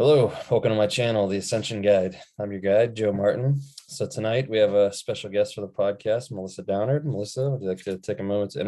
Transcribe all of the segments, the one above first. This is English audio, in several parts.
Hello, welcome to my channel, The Ascension Guide. I'm your guide, Joe Martin. So tonight we have a special guest for the podcast, Melissa Downard. Melissa, would you like to take a moment to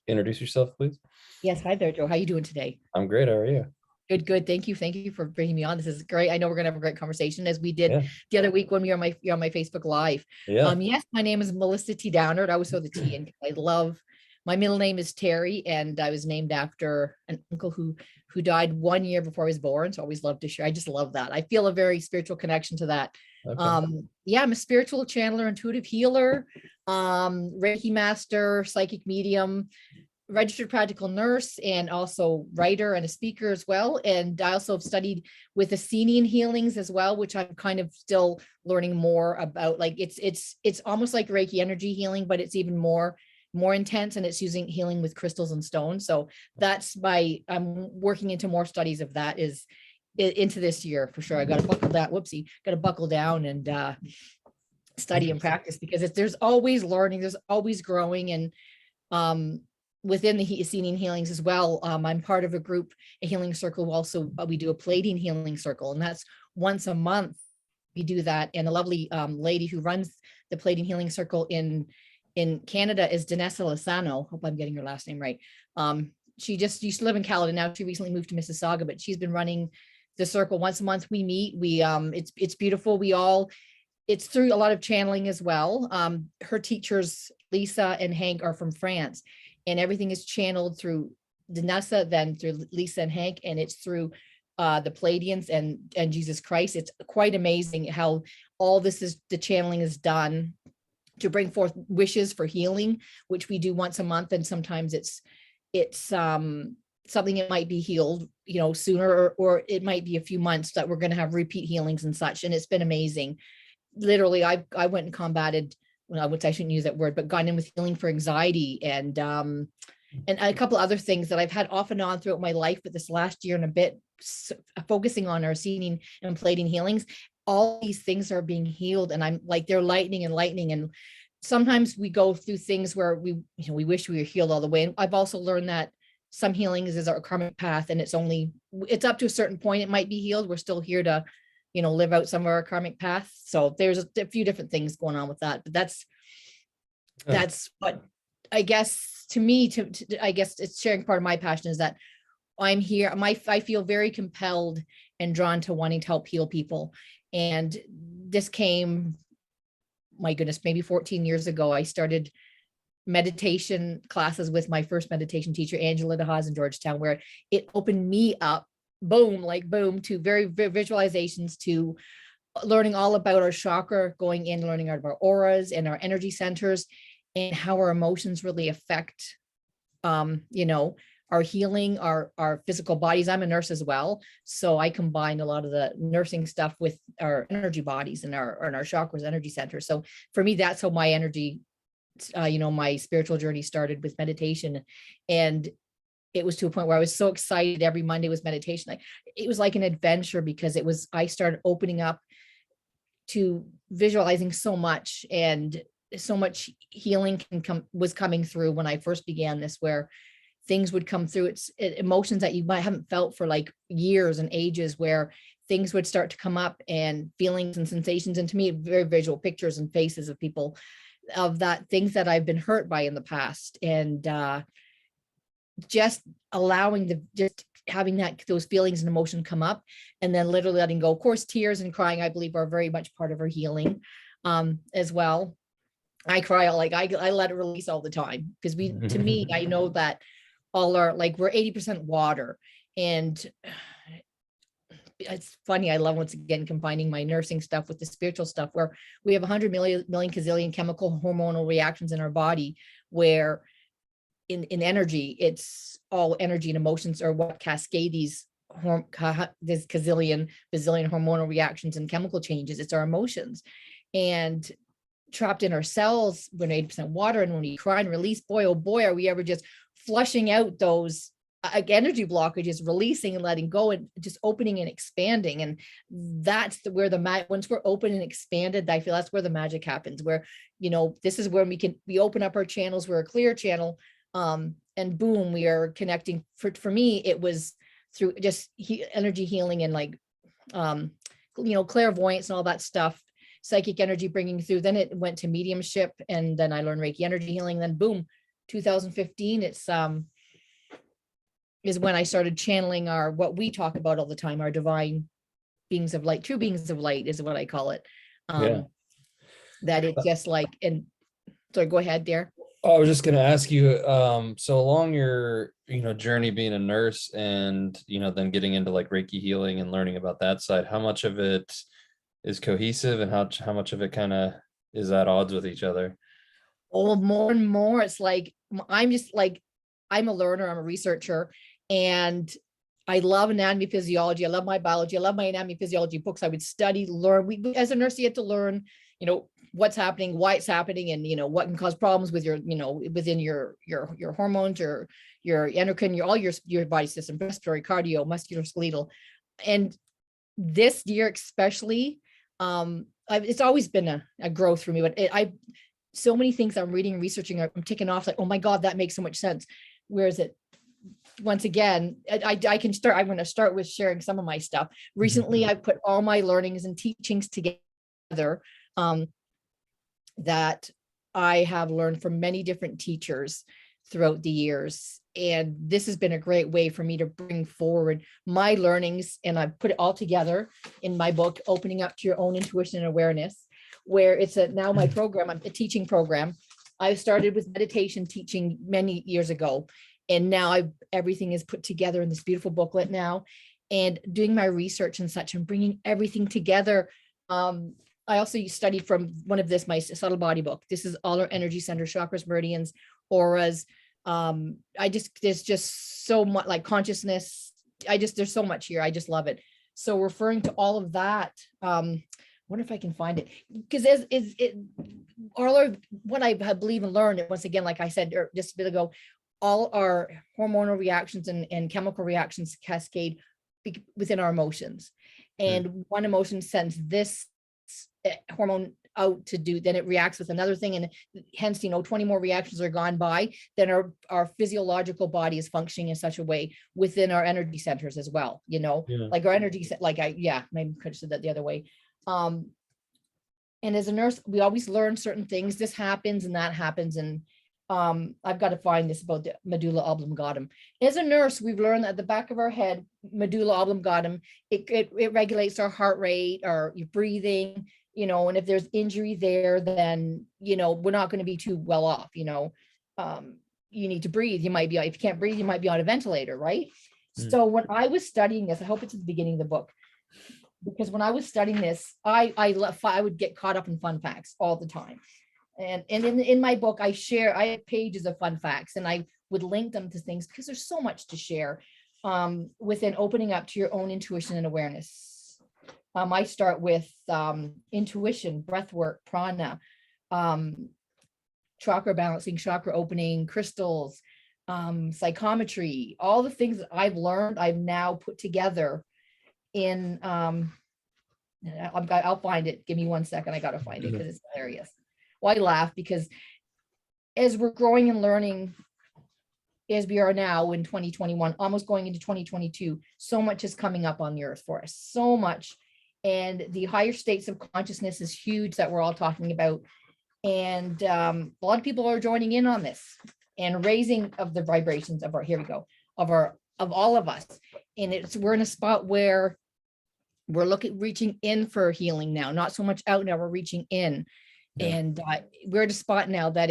introduce yourself, please? Yes, hi there, Joe. How you doing today? I'm great. How are you? Good, good. Thank you. Thank you for bringing me on. This is great. I know we're gonna have a great conversation as we did Yeah, the other week when you're on my Facebook Live. yeah. Yes, my name is Melissa T. Downard. I always throw the T in. I love my middle name is Terry, and I was named after an uncle who died 1 year before I was born. So I always love to share. I just love that. I feel a very spiritual connection to that. Okay. Yeah, I'm a spiritual channeler, intuitive healer, Reiki master, psychic medium, registered practical nurse, and also writer and a speaker as well. And I also have studied with Ascension healings as well, which I'm kind of still learning more about. Like it's almost like Reiki energy healing, but it's even more intense, and it's using healing with crystals and stones. So I'm working into more studies of that is into this year for sure. I got to buckle that. Whoopsie, got to buckle down and study and Interesting. practice because there's always learning, there's always growing. And within the Ascension healings as well, I'm part of a group, a healing circle. Also, we do a plating healing circle, and that's once a month. We do that, and a lovely lady who runs the plating healing circle in Canada is Danessa Lozano. Hope I'm getting her last name right. She just used to live in Canada. Now she recently moved to Mississauga, but she's been running the circle once a month. We meet. It's beautiful. It's through a lot of channeling as well. Her teachers, Lisa and Hank, are from France, and everything is channeled through Danessa, then through Lisa and Hank, and it's through the Palladians and Jesus Christ. It's quite amazing how all the channeling is done to bring forth wishes for healing, which we do once a month, and sometimes it's something that might be healed, sooner, or it might be a few months that we're going to have repeat healings and such. And it's been amazing. Literally, I went and combated, well, which I shouldn't use that word, but gone in with healing for anxiety and a couple other things that I've had off and on throughout my life, but this last year and a bit, focusing on our seeing and plating healings, all these things are being healed, and I'm like, they're lightning. And sometimes we go through things where we wish we were healed all the way. And I've also learned that some healings is our karmic path, and it's up to a certain point it might be healed. We're still here to live out some of our karmic path. So there's a few different things going on with that, but Yeah. that's what I guess to me, I guess it's sharing part of my passion is that I'm here. I feel very compelled and drawn to wanting to help heal people. And this came, my goodness, maybe 14 years ago. I started meditation classes with my first meditation teacher, Angela DeHaas in Georgetown, where it opened me up, boom, to very visualizations, to learning all about our chakra, going in, learning about our auras and our energy centers, and how our emotions really affect, our healing, our physical bodies. I'm a nurse as well, so I combine a lot of the nursing stuff with our energy bodies and our chakras, energy centers. So for me, that's how my energy, my spiritual journey started with meditation. And it was to a point where I was so excited. Every Monday was meditation. It was like an adventure, because I started opening up to visualizing so much, and so much healing was coming through when I first began this, where things would come through. It's emotions that you might haven't felt for like years and ages, where things would start to come up, and feelings and sensations. And to me, very visual pictures and faces of people, of that things that I've been hurt by in the past. And just just having those feelings and emotion come up, and then literally letting go. Of course, tears and crying, I believe, are very much part of our healing as well. I cry, I let it release all the time, because to me, I know that we're 80% water. And it's funny, I love, once again, combining my nursing stuff with the spiritual stuff, where we have 100 million gazillion chemical hormonal reactions in our body, where in energy, it's all energy, and emotions are what cascade this bazillion hormonal reactions and chemical changes. It's our emotions, and trapped in our cells, when 80% water. And when we cry and release, boy, oh boy, are we ever just flushing out those energy blockages, releasing and letting go, and just opening and expanding. And that's where once we're open and expanded, I feel that's where the magic happens, where this is where we open up our channels. We're a clear channel, and boom, we are connecting. For me, it was through just energy healing, and clairvoyance and all that stuff, psychic energy bringing through. Then it went to mediumship, and then I learned Reiki energy healing. Then boom, 2015, is when I started channeling what we talk about all the time, our divine beings of light, true beings of light is what I call it. Yeah. That it's just like, and so go ahead, Dare. I was just going to ask you, so along your, journey being a nurse and, then getting into like Reiki healing and learning about that side, how much of it is cohesive and how much of it kind of is at odds with each other? Oh, more and more. It's like, I'm just like, I'm a learner, I'm a researcher, and I love anatomy, physiology. I love my biology. I love my anatomy, physiology books. I would study, learn. We, as a nurse, you have to learn, what's happening, why it's happening, and, what can cause problems with your, within your hormones, your endocrine, all your body system, respiratory, cardio, musculoskeletal. And this year, especially, it's always been a growth for me, but so many things I'm reading and researching, I'm ticking off like, oh my God, that makes so much sense. Whereas it, once again, I can start, I'm going to start with sharing some of my stuff. Recently, I put all my learnings and teachings together that I have learned from many different teachers throughout the years. And this has been a great way for me to bring forward my learnings. And I've put it all together in my book, Opening Up to Your Own Intuition and Awareness, where it's now my program, a teaching program. I started with meditation teaching many years ago. And now everything is put together in this beautiful booklet now, and doing my research and such and bringing everything together. I also studied from one of my subtle body book. This is all our energy centers, chakras, meridians, auras. There's just so much, like consciousness. There's so much here. I just love it. So referring to all of that, wonder if I can find it, because what I believe and learned, once again, like I said just a bit ago, all our hormonal reactions and chemical reactions cascade within our emotions. And one emotion sends this hormone out to do, then it reacts with another thing, and hence 20 more reactions are gone by, then our physiological body is functioning in such a way within our energy centers as well, like our energy, maybe I could have said that the other way. And as a nurse, we always learn certain things. This happens and that happens, and I've got to find this about the medulla oblongata. As a nurse, we've learned that at the back of our head, medulla oblongata, it regulates our heart rate, your breathing, and if there's injury there, then, we're not going to be too well off, you need to breathe. You might be, if you can't breathe, you might be on a ventilator, right? So when I was studying this, I hope it's at the beginning of the book, because when I was studying this, I would get caught up in fun facts all the time. And in my book, I have pages of fun facts, and I would link them to things because there's so much to share within opening up to your own intuition and awareness. I start with intuition, breath work, prana, chakra balancing, chakra opening, crystals, psychometry, all the things that I've learned, I've now put together in, I'll find it. Give me 1 second. I got to find it because it's hilarious. Well, I laugh because as we're growing and learning, as we are now in 2021, almost going into 2022, so much is coming up on the earth for us, so much. And the higher states of consciousness is huge that we're all talking about. And a lot of people are joining in on this and raising of the vibrations of of all of us. And we're in a spot where we're reaching in for healing now, not so much out now, we're reaching in. Yeah. And we're at a spot now that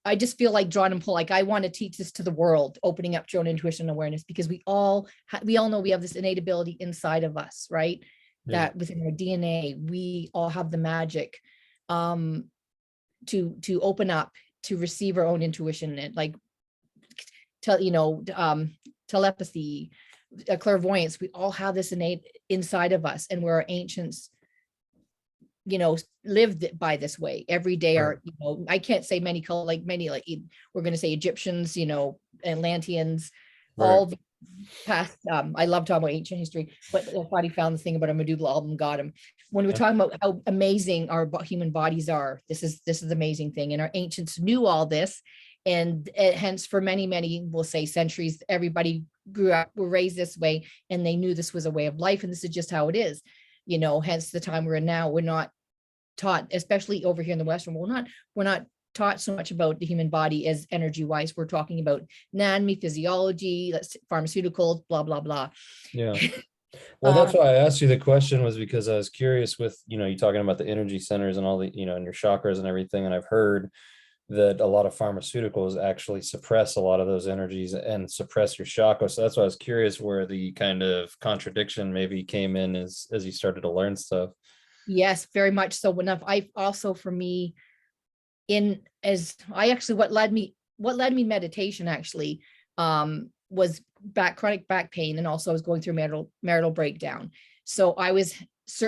I just feel like drawn and pull, like I want to teach this to the world, opening up to your own intuition and awareness, because we all know we have this innate ability inside of us, right? Yeah. That within our DNA, we all have the magic to open up, to receive our own intuition, and like telepathy, clairvoyance. We all have this innate inside of us, and where our ancients lived by this way every day. Right. I can't say many, we're going to say Egyptians, Atlanteans, right. All the past, I love talking about ancient history, but I thought he found this thing about a medulla oblongata. When we're talking about how amazing our human bodies are, this is an amazing thing. And our ancients knew all this. And hence for many, we'll say centuries, everybody grew up, were raised this way, and they knew this was a way of life, and this is just how it is, you know, hence the time we're in now. We're not taught, especially over here in the Western world, we're not taught so much about the human body as energy wise. We're talking about anatomy, physiology, pharmaceuticals, blah, blah, blah. Yeah. Well, that's why I asked you the question, was because I was curious with, you know, you talking about the energy centers and all the, you know, and your chakras and everything. And I've heard that a lot of pharmaceuticals actually suppress a lot of those energies and suppress your chakra. So that's why I was curious where the kind of contradiction maybe came in as you started to learn stuff. Yes, very much so. When I also, for me, in as I actually, what led me meditation actually, was chronic back pain, and also I was going through marital breakdown. So I was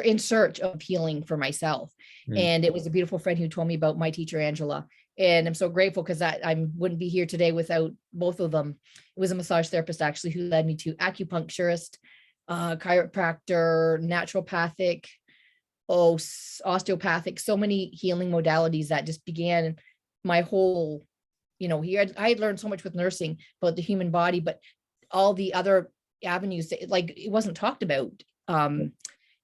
in search of healing for myself. And it was a beautiful friend who told me about my teacher, Angela. And I'm so grateful, because I wouldn't be here today without both of them. It was a massage therapist actually who led me to acupuncturist, chiropractor, naturopathic, osteopathic, so many healing modalities that just began my whole, you know, here I had learned so much with nursing about the human body, but all the other avenues that, like, it wasn't talked about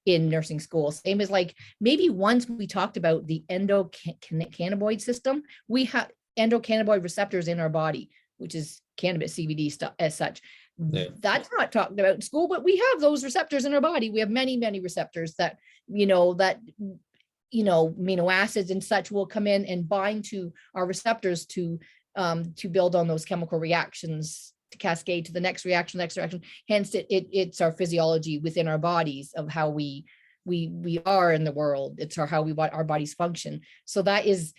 in nursing school. Same as, like, maybe once we talked about the endocannabinoid system. We have endocannabinoid receptors in our body, which is cannabis, CBD stuff as such. Yeah. That's not talked about in school, but we have those receptors in our body. We have many, many receptors that, amino acids and such will come in and bind to our receptors to build on those chemical reactions, to cascade to the next reaction. Hence, it's our physiology within our bodies of how we are in the world. It's how our bodies function. So that is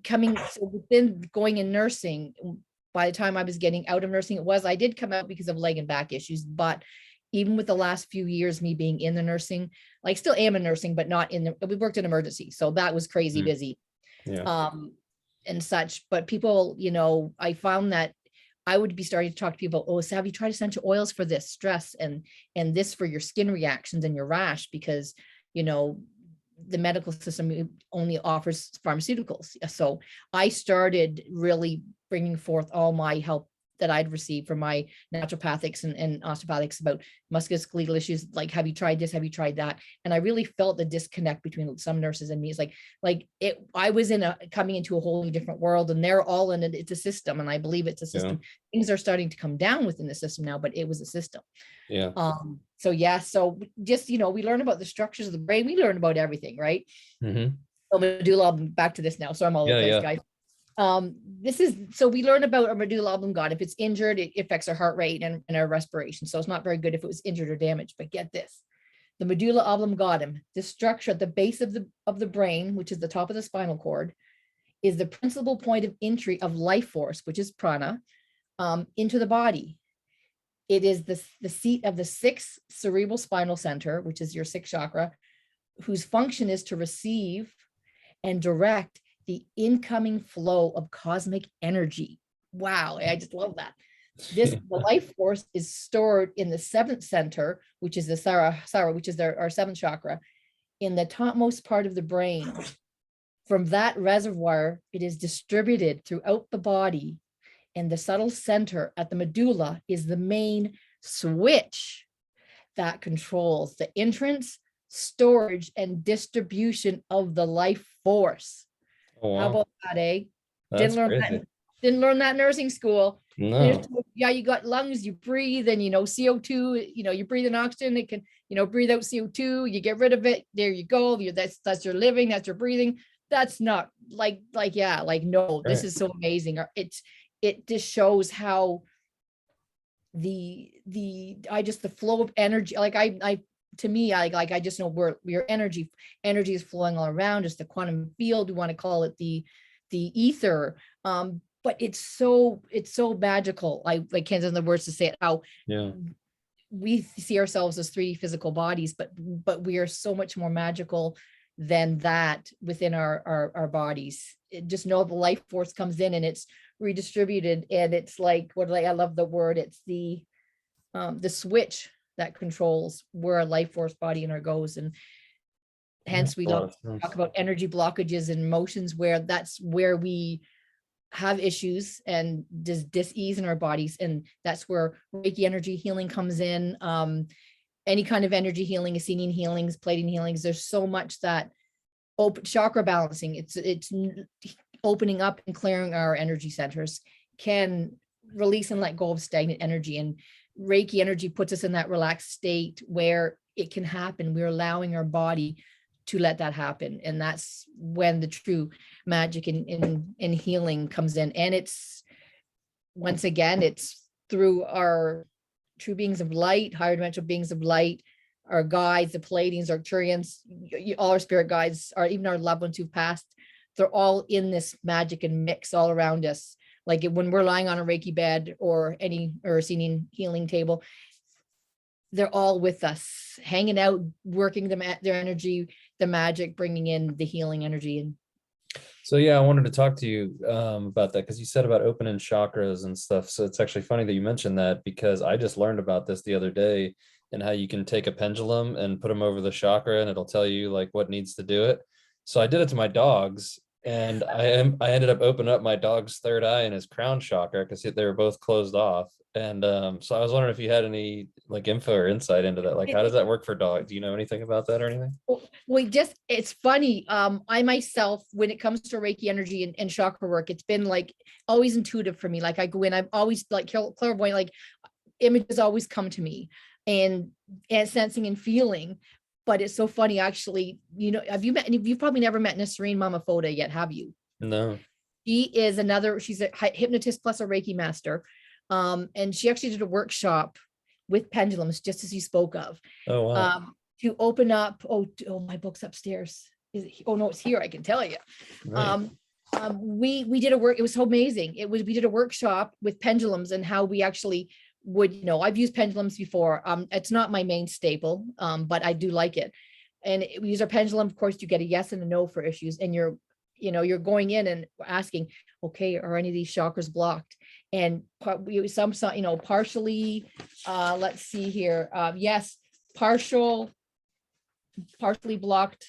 coming. So within going in nursing, by the time I was getting out of nursing, I did come out because of leg and back issues. But even with the last few years, me being in the nursing, like, still am in nursing, but not we worked in emergency. So that was crazy busy. Yeah. And such. But people, I found that I would be starting to talk to people, so have you tried essential oils for this stress and this for your skin reactions and your rash? Because, the medical system only offers pharmaceuticals. So I started really bringing forth all my help that I'd received from my naturopathics and osteopathics about musculoskeletal issues. Like, have you tried this? Have you tried that? And I really felt the disconnect between some nurses and me. It's I was coming into a wholly different world, and they're all in it. It's a system. And I believe it's a system. Yeah. Things are starting to come down within the system now, but it was a system. Yeah. So just, we learn about the structures of the brain. We learn about everything, right? Mm-hmm. So medulla, I'm back to this now. So I'm all over the place, guys. So we learn about our medulla oblongata. If it's injured, it affects our heart rate and our respiration. So it's not very good if it was injured or damaged. But get this, the medulla oblongata, the structure at the base of the brain, which is the top of the spinal cord, is the principal point of entry of life force, which is prana, into the body. It is the seat of the sixth cerebral spinal center, which is your sixth chakra, whose function is to receive and direct the incoming flow of cosmic energy. Wow, I just love that. The life force is stored in the seventh center, which is the Sara, which is our seventh chakra, in the topmost part of the brain. From that reservoir, it is distributed throughout the body, and the subtle center at the medulla is the main switch that controls the entrance, storage, and distribution of the life force. Oh, wow. How about that, eh? Didn't learn that in nursing school. No. You got lungs, you breathe, and CO2, you breathe in oxygen, it can, breathe out CO2, you get rid of it, there you go. That's your living, that's your breathing. That's not no, this is so amazing. It just shows how the flow of energy, to me, I just know where your energy is flowing all around us, the quantum field, we want to call it the ether. But it's so magical. I can't find the words to say it, how we see ourselves as three physical bodies, but we are so much more magical than that within our bodies. Just know the life force comes in and it's redistributed, and it's I love the word, it's the switch that controls where our life force body in our goes. And hence we talk about energy blockages and emotions, where that's where we have issues and dis-ease in our bodies. And that's where Reiki energy healing comes in. Any kind of energy healing, ascending healings, plating healings. There's so much that open chakra balancing. It's opening up and clearing our energy centers, can release and let go of stagnant energy. And Reiki energy puts us in that relaxed state where it can happen. We're allowing our body to let that happen. And that's when the true magic in healing comes in. And it's, once again, it's through our true beings of light, higher dimensional beings of light, our guides, the Pleiadians, Arcturians, all our spirit guides, or even our loved ones who've passed. They're all in this magic and mix all around us. Like when we're lying on a Reiki bed or seeing healing table, they're all with us, hanging out, working their energy, the magic, bringing in the healing energy. And so, yeah, I wanted to talk to you about that, because you said about opening chakras and stuff. So it's actually funny that you mentioned that, because I just learned about this the other day, and how you can take a pendulum and put them over the chakra and it'll tell you like what needs to do it. So I did it to my dogs, and I ended up opening up my dog's third eye and his crown chakra, because they were both closed off. And so I was wondering if you had any like info or insight into that. Like, how does that work for dogs? Do you know anything about that or anything? It's funny. I myself, when it comes to Reiki energy and chakra work, it's been like always intuitive for me. Like I go in, I'm always like clairvoyant, like images always come to me, and sensing and feeling. But it's so funny, actually. You've probably never met Nasreen Mama Foda yet, have you? No. She's a hypnotist plus a Reiki master. And she actually did a workshop with pendulums, just as you spoke of. Oh, wow. To open up, my book's upstairs. No, it's here, I can tell you. Right. We did it was so amazing. We did a workshop with pendulums, and how we actually would, I've used pendulums before. It's not my main staple, but I do like it. And we use our pendulum. Of course, you get a yes and a no for issues, and you're going in and asking, okay, are any of these chakras blocked? And partially, let's see here. Yes, partially blocked,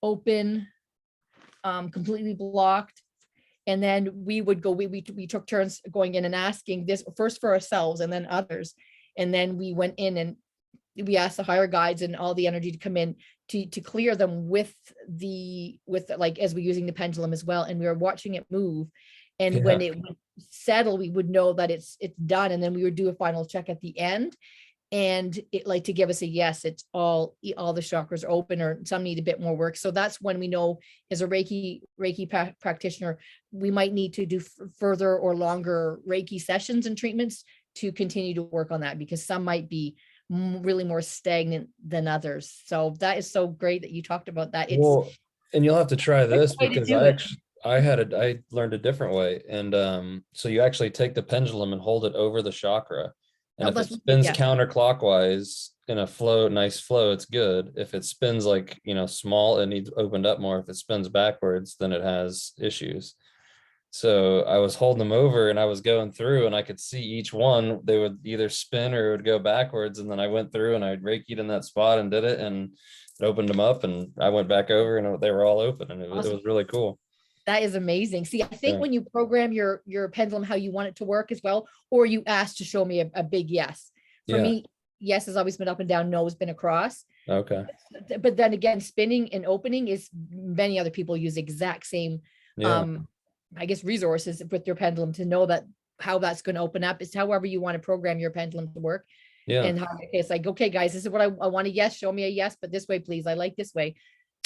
open, completely blocked. And then we would go, we took turns going in and asking this first for ourselves and then others. And then we went in and we asked the higher guides and all the energy to come in to clear them with like, as we're using the pendulum as well. And we were watching it move. And when it would settle, we would know that it's done. And then we would do a final check at the end. And it, like, to give us a yes, it's all the chakras are open, or some need a bit more work. So that's when we know, as a Reiki practitioner, we might need to do further or longer Reiki sessions and treatments to continue to work on that, because some might be really more stagnant than others. So that is so great that you talked about that. Well, and you'll have to try this, because I learned a different way. And so you actually take the pendulum and hold it over the chakra. And if it spins counterclockwise in a nice flow, it's good. If it spins like, small, it needs opened up more. If it spins backwards, then it has issues. So I was holding them over and I was going through, and I could see each one, they would either spin or it would go backwards. And then I went through and I Reiki'd in that spot and did it, and it opened them up, and I went back over and they were all open, and it was really cool. That is amazing. See, I think when you program your pendulum how you want it to work as well, or you ask to show me a big yes. For me, yes has always been up and down, no has been across. Okay. But then again, spinning and opening is, many other people use the exact same, I guess, resources with their pendulum to know that how that's going to open up. Is however you want to program your pendulum to work. Yeah. And how it's like, okay, guys, this is what I want a yes, show me a yes, but this way, please. I like this way.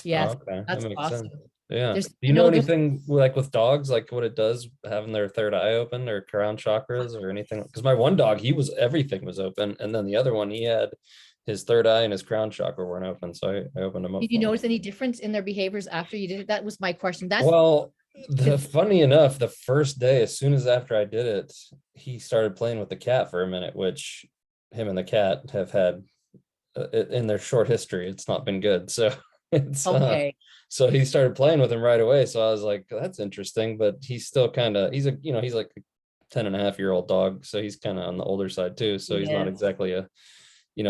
Yes. Okay. That's awesome. Sense. Yeah. Do you know anything like with dogs, like what it does having their third eye open, or crown chakras or anything? Because my one dog, everything was open. And then the other one, he had his third eye and his crown chakra weren't open. So I opened them up. Did you notice any difference in their behaviors after you did it? That was my question. Funny enough, the first day, as soon as after I did it, he started playing with the cat for a minute, which him and the cat have had in their short history. It's not been good. So it's okay. So he started playing with him right away. So I was like, that's interesting, but he's still he's like a 10-and-a-half-year-old dog. So he's kind of on the older side too. So he's not exactly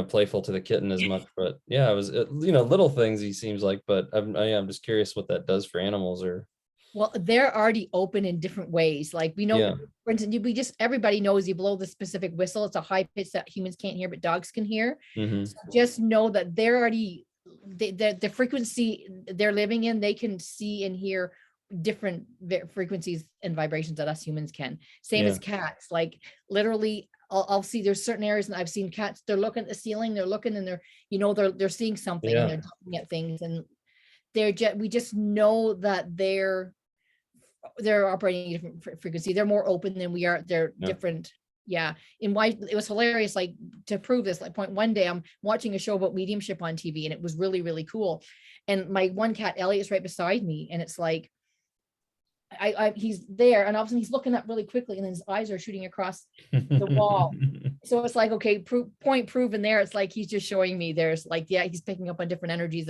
playful to the kitten as much, but yeah, it was, little things he seems like, but I'm just curious what that does for animals. Or Well, they're already open in different ways. Like we know, Yeah. for instance, everybody knows you blow the specific whistle. It's a high pitch that humans can't hear, but dogs can hear. Hmm. So just know that they're already, the frequency they're living in, they can see and hear different frequencies and vibrations that us humans can. Same Yeah. as cats. Like literally, I'll see there's certain areas, and I've seen cats, they're looking at the ceiling, they're looking, and they're seeing something, and Yeah. they're looking at things, and we just know that they're operating a different frequency. They're more open than we are. They're Yeah. different. Yeah. And why it was hilarious, like to prove this, like one day I'm watching a show about mediumship on TV, and it was really, really cool. And my one cat, Elliot's right beside me. And it's like, he's there, and all of a sudden he's looking up really quickly, and then his eyes are shooting across the wall. So it's like, okay, point proven there. It's like, he's just showing me there's like, yeah, he's picking up on different energies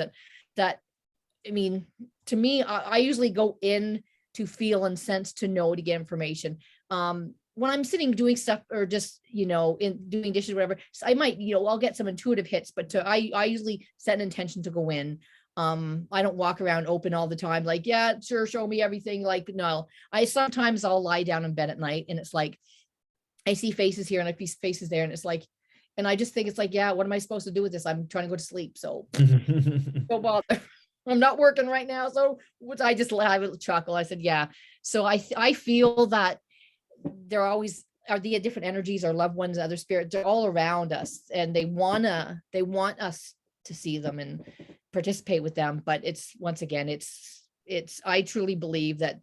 that, I mean, to me, I usually go in to feel and sense to know, to get information. When I'm sitting doing stuff, or just, in doing dishes, whatever, so I might, I'll get some intuitive hits, but I usually set an intention to go in. I don't walk around open all the time, like, yeah, sure, show me everything. Like, no, sometimes I'll lie down in bed at night, and it's like, I see faces here and I see faces there, and it's like, and I just think it's like, yeah, what am I supposed to do with this? I'm trying to go to sleep. So don't bother. I'm not working right now. So I just have a chuckle. I said, yeah. So I feel that there always are the different energies, our loved ones, other spirits, they're all around us, and they want us to see them and participate with them. But it's, once again, I truly believe that,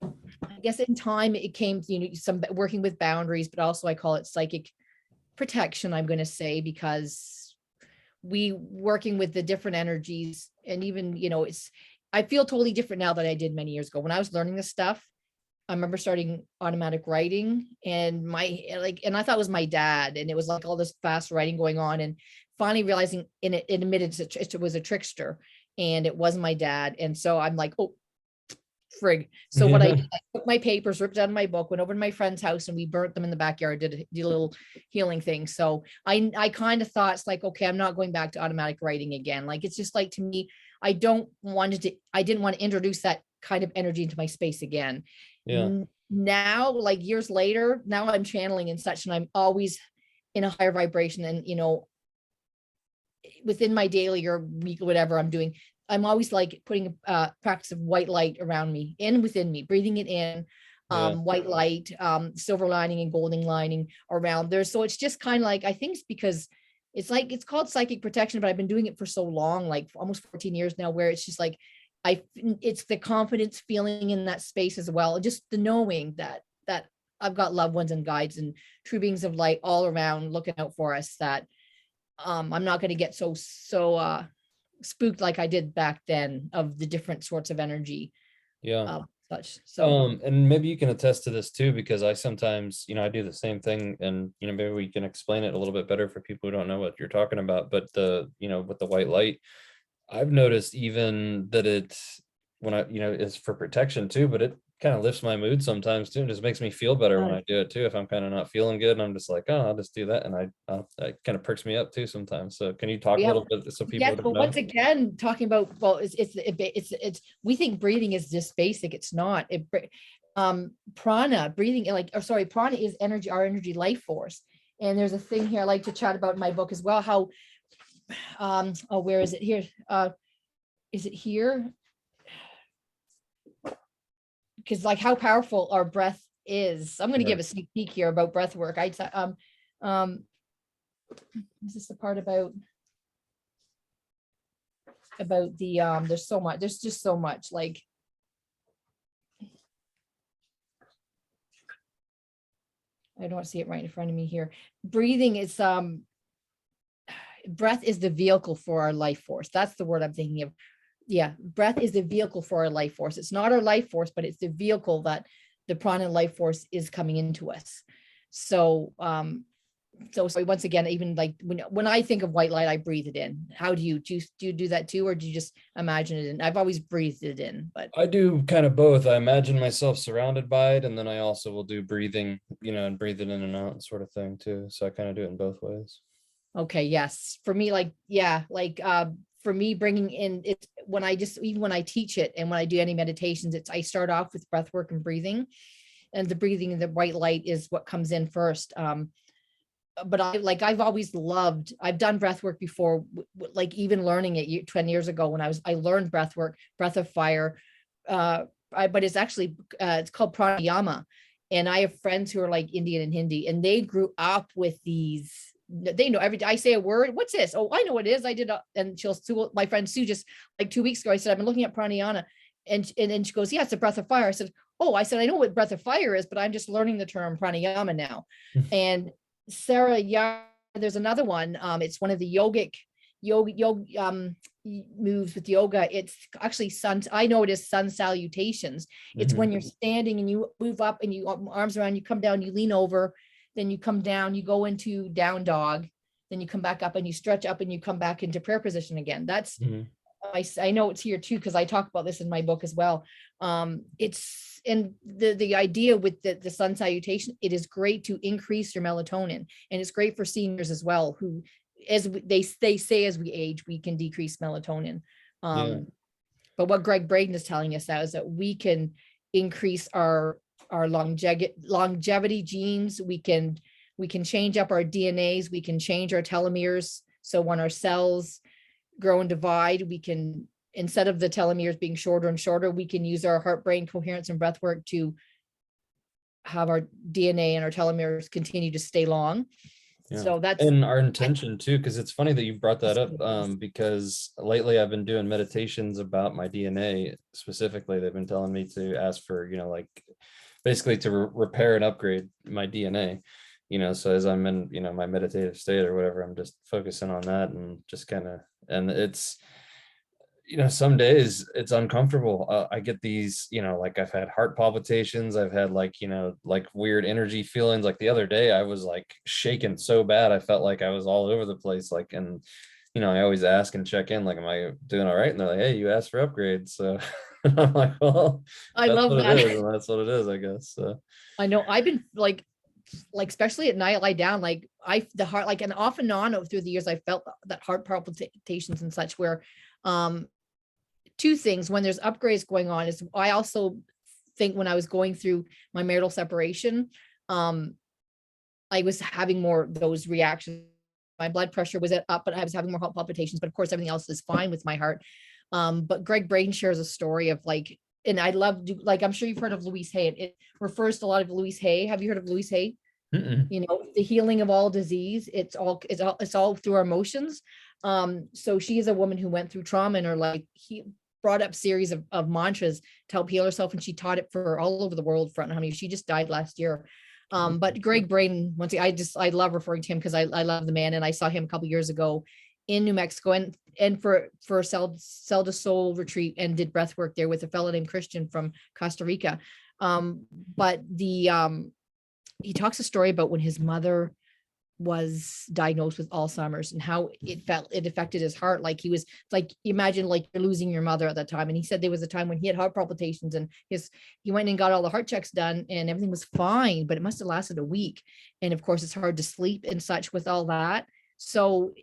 I guess in time it came, some working with boundaries, but also I call it psychic protection, I'm going to say, because we working with the different energies, and even, I feel totally different now than I did many years ago. When I was learning this stuff, I remember starting automatic writing, and and I thought it was my dad, and it was like all this fast writing going on, and finally realizing it admitted it was a trickster, and it wasn't my dad. And so I'm like, oh, frig. So what I did, I took my papers, ripped out of my book, went over to my friend's house, and we burnt them in the backyard, did a little healing thing. So I kind of thought, it's like, okay, I'm not going back to automatic writing again. Like, it's just like, to me, I didn't want to introduce that kind of energy into my space again. Yeah. Now, like years later, now I'm channeling and such, and I'm always in a higher vibration, and within my daily or week, whatever I'm doing, I'm always like putting a practice of white light around me and within me, breathing it in, Yeah. white light, silver lining and golden lining around there. So it's just kind of like, I think it's because it's called psychic protection, but I've been doing it for so long, like for almost 14 years now, where it's just like, it's the confidence feeling in that space as well. Just the knowing that I've got loved ones and guides and true beings of light all around looking out for us, that I'm not going to get so spooked like I did back then, of the different sorts of energy, Yeah. such. So And maybe you can attest to this too, because I sometimes, I do the same thing, and maybe we can explain it a little bit better for people who don't know what you're talking about. But with the white light, I've noticed even that when I, it's for protection too, but it kind of lifts my mood sometimes too. It just makes me feel better when I do it too. If I'm kind of not feeling good, and I'm just like, oh, I'll just do that. And it kind of perks me up too sometimes. So can you talk a yeah, little bit so people yes, don't but know? once again, talking about, well, it's we think breathing is just basic. It's not. Prana, breathing, prana is energy, our energy life force. And there's a thing here I like to chat about in my book as well, how where is it here? Is it here? Because like how powerful our breath is. I'm going to Yeah. give a sneak peek here about breath work. Is this the part about the there's just so much, like I don't see it right in front of me here. Breathing is breath is the vehicle for our life force. That's the word I'm thinking of. Yeah, breath is the vehicle for our life force. It's not our life force, but it's the vehicle that the prana life force is coming into us. So so once again, even like when I think of white light, I breathe it in. How do you do that too, or do you just imagine it in? I've always breathed it in, but I do kind of both. I imagine myself surrounded by it, and then I also will do breathing, and breathe it in and out sort of thing too. So I kind of do it in both ways. okay, yes. For me, like, yeah, like for me, bringing in it when I just, even when I teach it and when I do any meditations, it's, I start off with breath work and breathing, and the breathing and the white light is what comes in first. But I've always loved, I've done breath work before, like even learning it 10 years ago when I learned breath work, breath of fire. But it's actually, it's called pranayama. And I have friends who are like Indian and Hindi, and they grew up with these. They know every day I say a word. What's this? Oh, I know what it is. I did. And my friend Sue, just like 2 weeks ago, I said, I've been looking at pranayama. And then she goes, yeah, it's a breath of fire. I said, oh, I know what breath of fire is, but I'm just learning the term pranayama now. And Sarah, yeah, there's another one. It's one of the yoga moves with yoga. It's actually I know it is sun salutations. It's when you're standing and you move up and you arms around, you come down, you lean over, then you come down, you go into down dog, then you come back up and you stretch up and you come back into prayer position again. That's I know it's here too, because I talk about this in my book as well. It's, and the idea with the sun salutation, it is great to increase your melatonin, and it's great for seniors as well, who, as they say, as we age, we can decrease melatonin. But what Greg Braden is telling us now is that we can increase our longevity genes. We can change up our DNAs. We can change our telomeres. So when our cells grow and divide, we can, instead of the telomeres being shorter and shorter, we can use our heart brain coherence and breath work to have our DNA and our telomeres continue to stay long. So that's and our intention too, because it's funny that you brought that up, because lately I've been doing meditations about my DNA specifically. They've been telling me to ask for, like basically to repair and upgrade my DNA, so as I'm in, my meditative state or whatever, I'm just focusing on that, and just kind of, and it's, some days it's uncomfortable. I get these, like I've had heart palpitations. I've had like, like weird energy feelings. Like the other day I was like shaking so bad. I felt like I was all over the place. Like, and, I always ask and check in, like, am I doing all right? And they're like, hey, you asked for upgrades. So I'm like, well, I that's love what that. it is. And that's what it is, I guess. So I know I've been like especially at night, I lie down, like the heart, like, and off and on through the years, I felt that heart palpitations and such, where two things, when there's upgrades going on, is I also think when I was going through my marital separation, I was having more of those reactions. My blood pressure was up, but I was having more heart palpitations, but of course everything else is fine with my heart. But Greg Braden shares a story of like, and I love, like, I'm sure you've heard of Louise Hay. It refers to a lot of Louise Hay. Have you heard of Louise Hay? The healing of all disease. It's all through our emotions. So she is a woman who went through trauma, and he brought up series of mantras to help heal herself, and she taught it for all over the world. For how many, she just died last year. But Greg Braden, once I love referring to him because I love the man, and I saw him a couple years ago in New Mexico, and for Cell to Soul retreat, and did breath work there with a fellow named Christian from Costa Rica. But he talks a story about when his mother was diagnosed with Alzheimer's and how it affected his heart. Like, he was like, imagine like you're losing your mother at that time. And he said there was a time when he had heart palpitations, and he went and got all the heart checks done and everything was fine, but it must have lasted a week. And of course it's hard to sleep and such with all that. So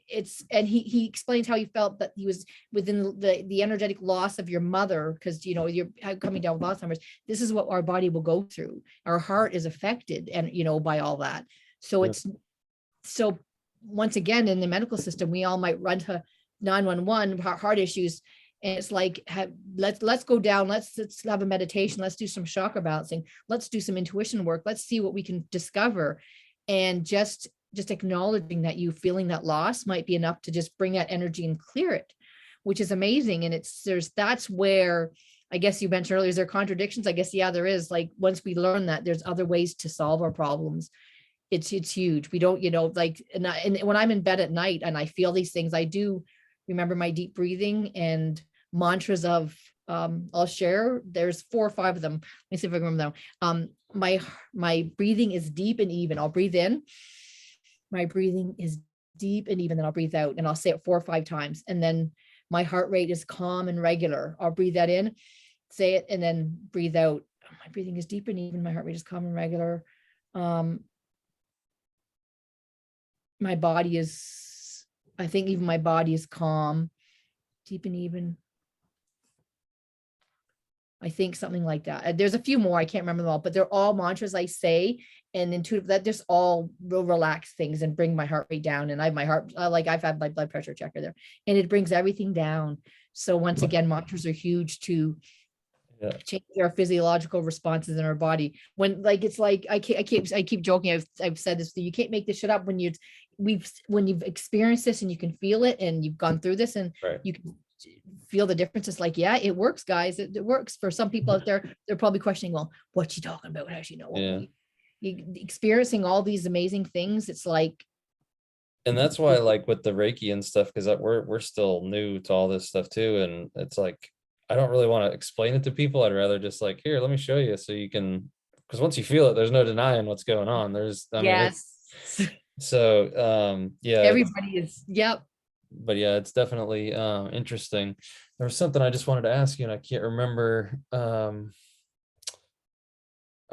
and he explains how he felt that he was within the energetic loss of your mother, because you're coming down with Alzheimer's. This is what our body will go through. Our heart is affected, and by all that. So so once again, in the medical system, we all might run to 911 heart issues, and it's like, let's go down, let's have a meditation, let's do some chakra balancing, let's do some intuition work, let's see what we can discover. And just acknowledging that you feeling that loss might be enough to just bring that energy and clear it, which is amazing. And that's where, I guess you mentioned earlier, is there contradictions? I guess, yeah, there is. Like, once we learn that there's other ways to solve our problems, it's huge. We don't, like, and when I'm in bed at night and I feel these things, I do remember my deep breathing and mantras of, I'll share, there's 4 or 5 of them. Let me see if I can remember them. My breathing is deep and even. I'll breathe in. My breathing is deep and even, then I'll breathe out, and I'll say it 4 or 5 times. And then my heart rate is calm and regular. I'll breathe that in, say it, and then breathe out. My breathing is deep and even. My heart rate is calm and regular. My body is, I think even my body is calm. deep and even. I think something like that. There's a few more, I can't remember them all, but they're all mantras I say, and intuitive, that just all will relax things and bring my heart rate down. And I have my heart, like I've had my blood pressure checker there, and it brings everything down. So once again, mantras are huge to change our physiological responses in our body. When like, it's like, I keep joking. I've said this, you can't make this shit up when you've experienced this and you can feel it and you've gone through this and you can feel the difference. It's like, yeah, it works, guys. It works. For some people out there, they're probably questioning, well, what's she talking about? How does she know? You experiencing all these amazing things. It's like, and that's why, like with the Reiki and stuff, because we're still new to all this stuff too, and it's like, I don't really want to explain it to people. I'd rather just like, here, let me show you, so you can, because once you feel it, there's no denying what's going on. I mean, so yeah, everybody is, yep. But yeah, it's definitely interesting. There was something I just wanted to ask you, and I can't remember.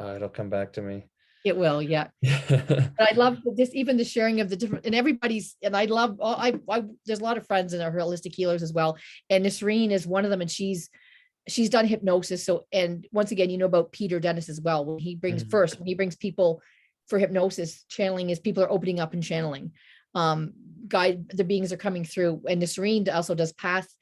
It'll come back to me. It will, yeah. But I love this, even the sharing of the different, and everybody's, and I love, there's a lot of friends and are holistic healers as well. And Nisreen is one of them, and she's done hypnosis. So, and once again, you know about Peter Dennis as well. When he brings when he brings people for hypnosis, channeling is people are opening up and channeling. The beings are coming through, and Nisreen also does past,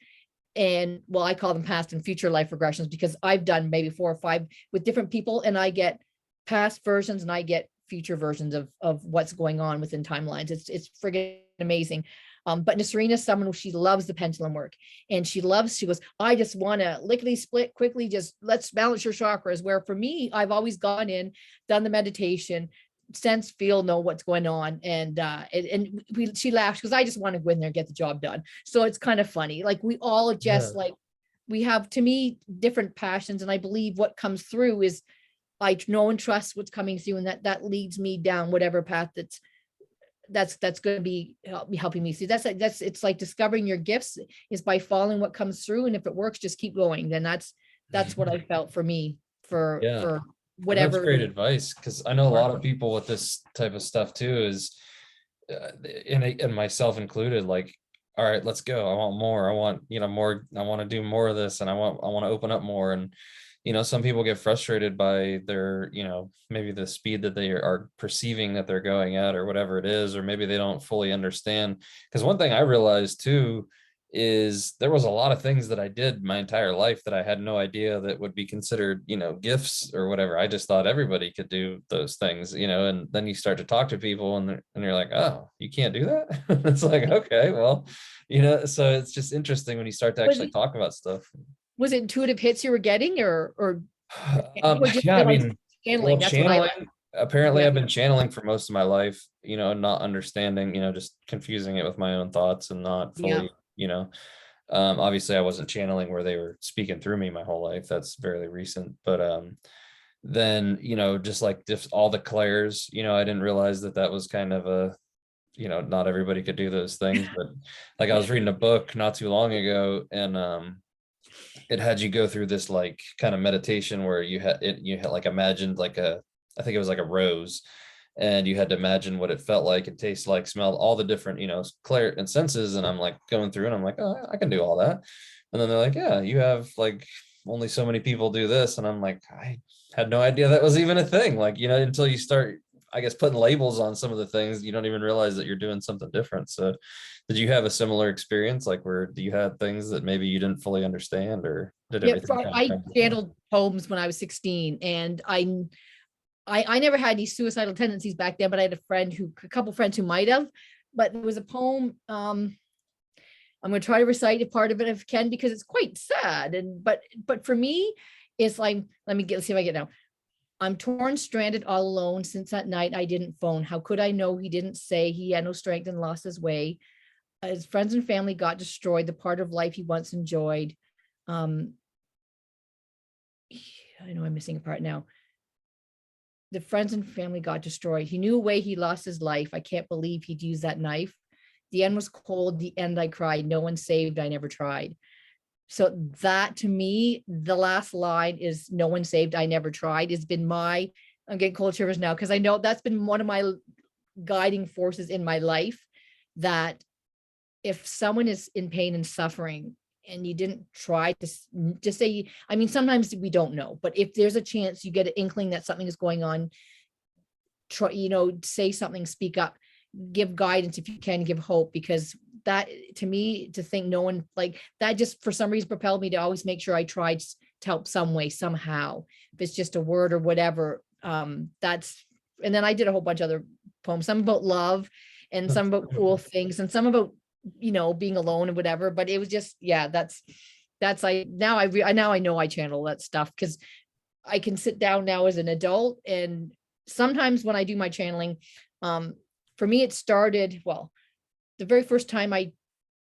and well, I call them past and future life regressions, because I've done maybe 4 or 5 with different people, and I get past versions and I get future versions of what's going on within timelines. It's friggin' amazing. But Nisreen is someone who, she loves the pendulum work, and she goes, I just want to lickety split quickly, just let's balance your chakras. Where for me, I've always gone in, done the meditation, sense, feel, know what's going on. And she laughs because I just want to go in there and get the job done. So it's kind of funny. Like we all just like, we have, to me, different passions. And I believe what comes through is I know and trust what's coming through, and that leads me down whatever path that's going to be helping me see. It's like discovering your gifts is by following what comes through. And if it works, just keep going. Then that's what I felt for me, for whatever. That's great advice, because I know a lot of people with this type of stuff too is, and myself included, like, all right, let's go. I want more. I want, more. I want to do more of this, and I want to open up more. And some people get frustrated by their, maybe the speed that they are perceiving that they're going at, or whatever it is, or maybe they don't fully understand. Because one thing I realized too is there was a lot of things that I did my entire life that I had no idea that would be considered, gifts or whatever. I just thought everybody could do those things, and then you start to talk to people and you're like, oh, you can't do that. It's like, okay, well, so it's just interesting when you start to actually talk about stuff. Was it intuitive hits you were getting, or yeah, I mean, channeling. Apparently, I've been channeling for most of my life, not understanding, just confusing it with my own thoughts and not fully, obviously I wasn't channeling where they were speaking through me my whole life. That's fairly recent. But then, just like all the clairs, I didn't realize that was kind of a, not everybody could do those things. But like, I was reading a book not too long ago, and it had you go through this like kind of meditation where you had like imagined like I think it was like a rose, and you had to imagine what it felt like and taste like, smelled, all the different, clair and senses. And I'm like going through and I'm like, oh, I can do all that. And then they're like, yeah, you have like only so many people do this. And I'm like, I had no idea that was even a thing. Like, until you start, I guess, putting labels on some of the things, you don't even realize that you're doing something different. So did you have a similar experience, like where you had things that maybe you didn't fully understand, or did everything? I channeled poems when I was 16, and I never had any suicidal tendencies back then, but I had a couple friends who might have. But there was a poem, I'm going to try to recite a part of it if I can, because it's quite sad. But for me, it's like, let's see if I get it now. I'm torn, stranded, all alone. Since that night, I didn't phone. How could I know he didn't say he had no strength and lost his way? His friends and family got destroyed. The part of life he once enjoyed. I know I'm missing a part now. The friends and family got destroyed. He knew a way he lost his life. I can't believe he'd use that knife. The end was cold. The end I cried. No one saved. I never tried. So that, to me, the last line is no one saved. I never tried. Has been I'm getting cold shivers now, because I know that's been one of my guiding forces in my life, that if someone is in pain and suffering and you didn't try to just say, I mean, sometimes we don't know, but if there's a chance you get an inkling that something is going on, try, say something, speak up, give guidance if you can, give hope, because that, to me, to think no one like that, just for some reason propelled me to always make sure I tried to help some way, somehow, if it's just a word or whatever. That's, and then I did a whole bunch of other poems, some about love and some about cool things and some about, being alone and whatever. But it was just, yeah, that's now I know I channel that stuff, because I can sit down now as an adult, and sometimes when I do my channeling, for me, it started, well, the very first time I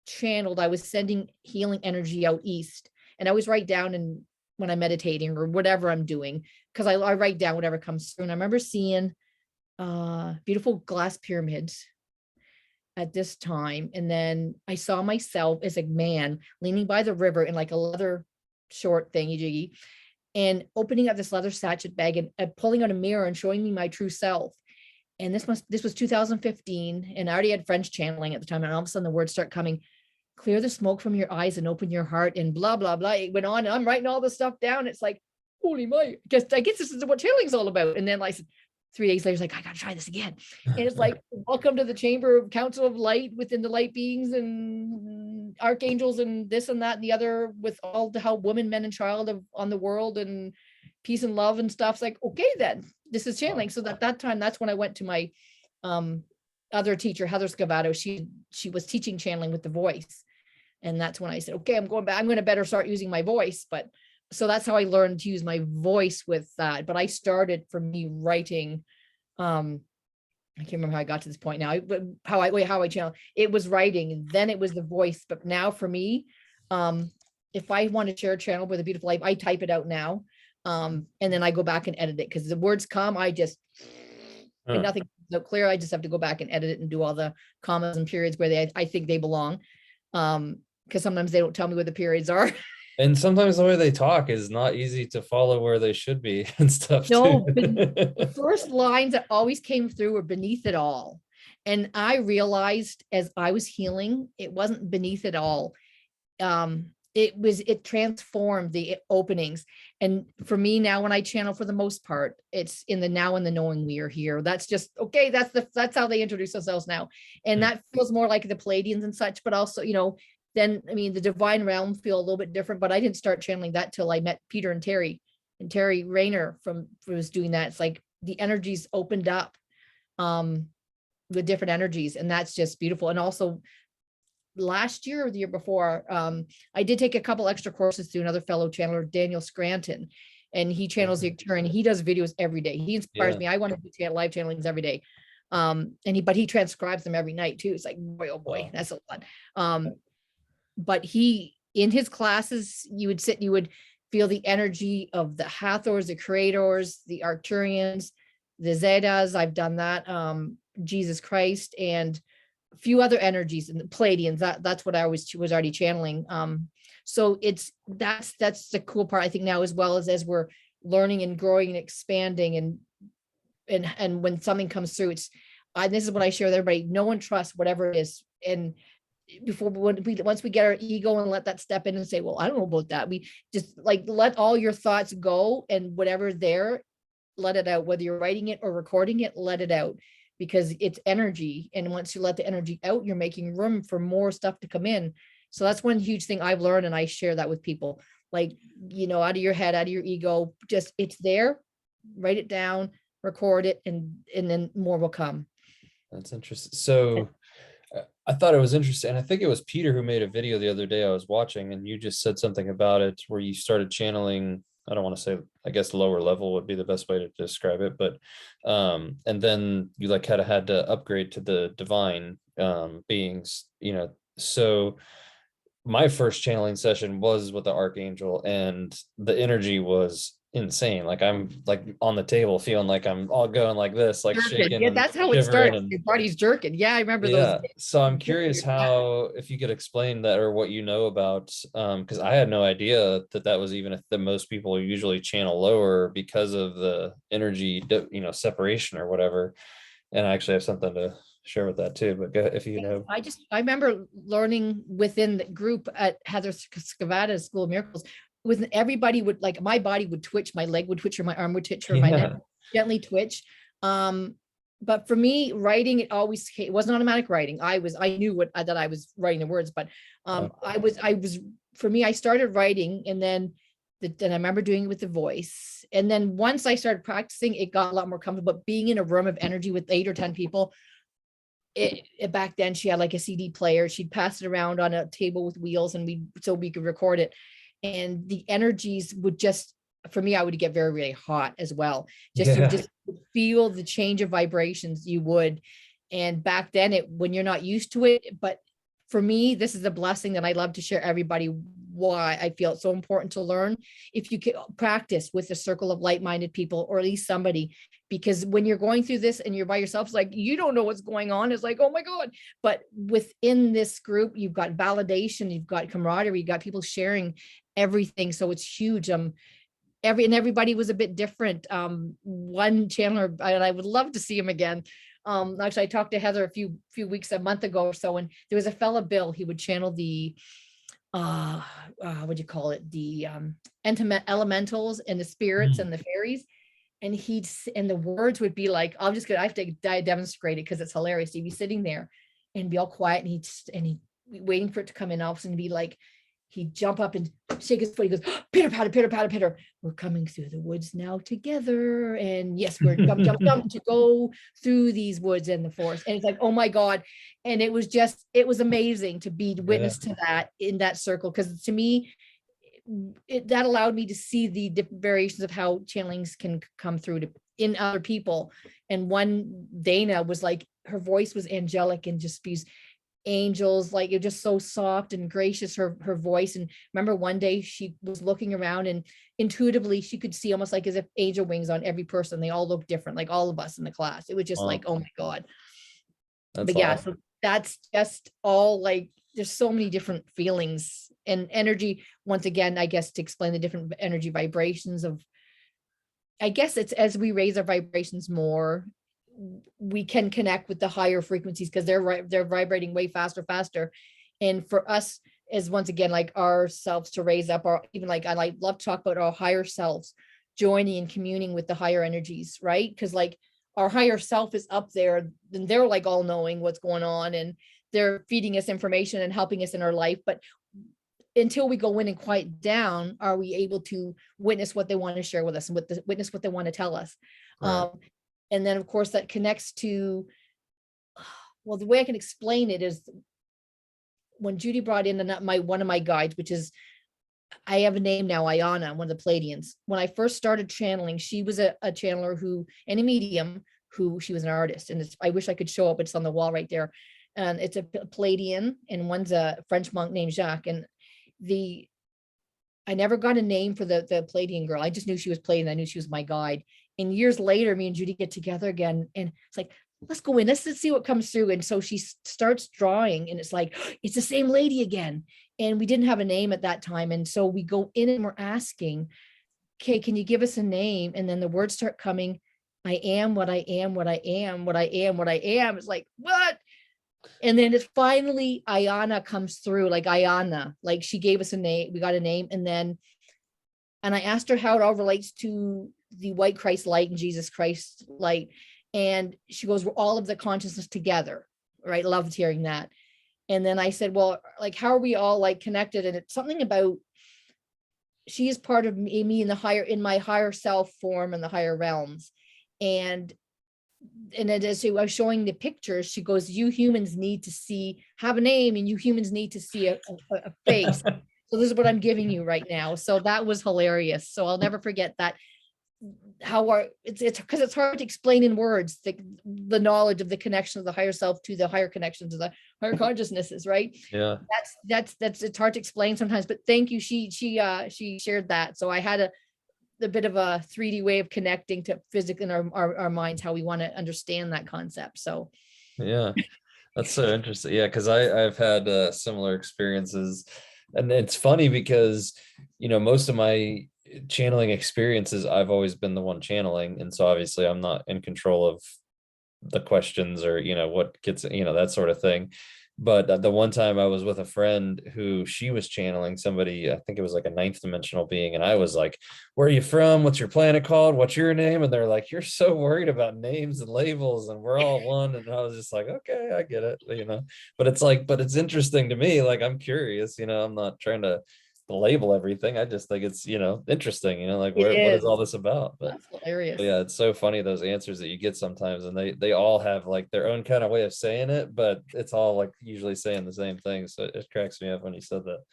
channeled, I was sending healing energy out east, and I always write down, and when I'm meditating or whatever I'm doing, because I write down whatever comes through. And I remember seeing beautiful glass pyramids at this time. And then I saw myself as a man leaning by the river in like a leather short thingy jiggy, and opening up this leather sachet bag and pulling out a mirror and showing me my true self. And this was 2015, and I already had French channeling at the time. And all of a sudden the words start coming, clear the smoke from your eyes and open your heart, and blah, blah, blah. It went on, and I'm writing all this stuff down. It's like, holy my, I guess this is what channeling's all about. And then like 3 days later, it's like, I gotta try this again. And it's like, welcome to the chamber of council of light within the light beings and archangels and this and that and the other, with all the help women, men, and child on the world, and peace and love and stuff. It's like, okay, then this is channeling. So that time, that's when I went to my other teacher, Heather Scavato. She was teaching channeling with the voice. And that's when I said, okay, I'm going back. I'm going to better start using my voice. But so that's how I learned to use my voice with that. But I started, for me, writing. I can't remember how I got to this point now, but how I channel. It was writing, and then it was the voice. But now for me, if I want to share a channel with a beautiful life, I type it out now. And then I go back and edit it, because the words come, I just, and nothing so clear. I just have to go back and edit it and do all the commas and periods where I think they belong. Because sometimes they don't tell me where the periods are. And sometimes the way they talk is not easy to follow where they should be and stuff. No, the first lines that always came through were beneath it all. And I realized as I was healing, it wasn't beneath it all. It transformed the openings. And for me now, when I channel, for the most part, it's in the now and the knowing we are here. That's just, okay, that's how they introduce themselves now. And that feels more like the Palladians and such, but also, then, I mean, the divine realm feel a little bit different, but I didn't start channeling that till I met Peter and Terry Rayner was doing that. It's like the energies opened up with different energies, and that's just beautiful. And also last year or the year before, I did take a couple extra courses through another fellow channeler, Daniel Scranton, and he channels the Arcturian. He does videos every day. He inspires me. I want to do live channelings every day. But he transcribes them every night too. It's like, boy, oh boy, that's a lot. But in his classes, you would feel the energy of the Hathors, the Creators, the Arcturians, the Zetas. I've done that. Jesus Christ, and a few other energies, and the Palladians. That's what I was already channeling. So that's the cool part, I think, now, as well as we're learning and growing and expanding, and when something comes through, this is what I share with everybody. No one trusts whatever it is. And once we get our ego and let that step in and say, well, I don't know about that, we just like let all your thoughts go, and whatever's there, let it out. Whether you're writing it or recording it, let it out, because it's energy. And once you let the energy out, you're making room for more stuff to come in. So that's one huge thing I've learned, and I share that with people. Like, out of your head, out of your ego, just, it's there, write it down, record it, and then more will come. That's interesting. So I thought it was interesting. And I think it was Peter who made a video the other day I was watching, and you just said something about it where you started channeling. I don't want to say, I guess lower level would be the best way to describe it, but and then you like kind of had to upgrade to the divine beings, so my first channeling session was with the archangel, and the energy was insane. Like I'm like on the table feeling like I'm all going like this, like jerking. shaking. Yeah, that's how it starts. Your body's jerking. Yeah, I remember those. So I'm curious how, if you could explain that, or what you know about, because I had no idea that was even that most people usually channel lower because of the energy, separation or whatever. And I actually have something to share with that too, but go, if you know. I remember learning within the group at Heather Scavata's School of Miracles, with everybody would, like, my body would twitch, my leg would twitch, or my arm would twitch, or my neck Yeah. gently twitch. But for me, writing, it wasn't automatic writing. I knew that I was writing the words, but for me, I started writing, and then I remember doing it with the voice. And then once I started practicing, it got a lot more comfortable. But being in a room of energy with 8 or 10 people, back then she had like a CD player. She'd pass it around on a table with wheels, and so we could record it. And the energies would just, for me, I would get very, really hot as well. You just feel the change of vibrations you would. And back then, when you're not used to it, but for me, this is a blessing that I love to share everybody why I feel it's so important to learn. If you can practice with a circle of like-minded people, or at least somebody, because when you're going through this and you're by yourself, it's like, you don't know what's going on. It's like, oh my God. But within this group, you've got validation, you've got camaraderie, you've got people sharing everything. So it's huge. Everybody was a bit different. One channeler, and I would love to see him again. Actually, I talked to Heather a month ago or so, and there was a fella, Bill, he would channel the what do you call it, the intimate elementals and the spirits and the fairies, and the words would be like, I have to demonstrate it because it's hilarious. He'd be sitting there and be all quiet, and he'd waiting for it to come in, all of a sudden be like, he'd jump up and shake his foot. He goes, pitter patter, pitter patter, pitter. We're coming through the woods now together. And yes, we're jump to go through these woods and the forest. And it's like, oh my God. And it was amazing to be witness to that in that circle. Because to me, that allowed me to see the different variations of how channelings can come through in other people. And one, Dana, was like, her voice was angelic and just these angels, like, it just so soft and gracious, her voice. And remember one day she was looking around, and intuitively she could see almost like as if angel wings on every person. They all look different, like all of us in the class. It was just like, oh my God. But yeah, so that's just all, like, there's so many different feelings and energy. Once again, I guess to explain the different energy vibrations of, I guess it's as we raise our vibrations more, we can connect with the higher frequencies, because they're vibrating way faster. And for us, as once again, like ourselves, to raise up our, even like I love to talk about our higher selves joining and communing with the higher energies, right? Because like our higher self is up there, and they're like all knowing what's going on, and they're feeding us information and helping us in our life. But until we go in and quiet down, are we able to witness what they want to share with us, and witness what they want to tell us? Right. And then, of course, that connects to, well, the way I can explain it is when Judy brought in one of my guides, which is, I have a name now, Ayana, one of the Pleiadians. When I first started channeling, she was a channeler and a medium she was an artist. And I wish I could show up, it's on the wall right there. And it's a Pleiadian, and one's a French monk named Jacques. And I never got a name for the Pleiadian girl. I just knew she was Pleiadian. I knew she was my guide. And years later, me and Judy get together again, and it's like, let's go in, let's see what comes through. And so she starts drawing, and it's like, it's the same lady again. And we didn't have a name at that time. And so we go in and we're asking, okay, can you give us a name? And then the words start coming. I am what I am, what I am, what I am, what I am. It's like, what? And then it's finally Ayana comes through, like Ayana, like she gave us a name, we got a name. And I asked her how it all relates to the white Christ light and Jesus Christ light. And she goes, we're all of the consciousness together, right? Loved hearing that. And then I said, well, like, how are we all like connected? And it's something about, she is part of me in my higher self form in the higher realms. And as she was showing the pictures, she goes, you humans need to have a name, and you humans need to see a face. So this is what I'm giving you right now. So that was hilarious. So I'll never forget that. It's because it's hard to explain in words, the knowledge of the connection of the higher self to the higher connections of the higher consciousnesses, right? Yeah. That's it's hard to explain sometimes, but thank you. She shared that. So I had a bit of a 3D way of connecting to physically in our minds, how we want to understand that concept. So yeah, that's so interesting. Yeah, because I've had similar experiences, and it's funny because most of my channeling experiences, I've always been the one channeling, and so obviously I'm not in control of the questions, or what gets, that sort of thing. But the one time I was with a friend who she was channeling somebody, I think it was like a ninth dimensional being, and I was like, where are you from, what's your planet called, what's your name? And they're like, you're so worried about names and labels, and we're all one. And I was just like, okay, I get it. But it's like, but it's interesting to me, like I'm curious, I'm not trying to label everything. I just think it's interesting, like It what is all is. this about? That's But hilarious. yeah, it's so funny, those answers that you get sometimes, and they all have like their own kind of way of saying it, but it's all like usually saying the same thing. So it cracks me up when you said that.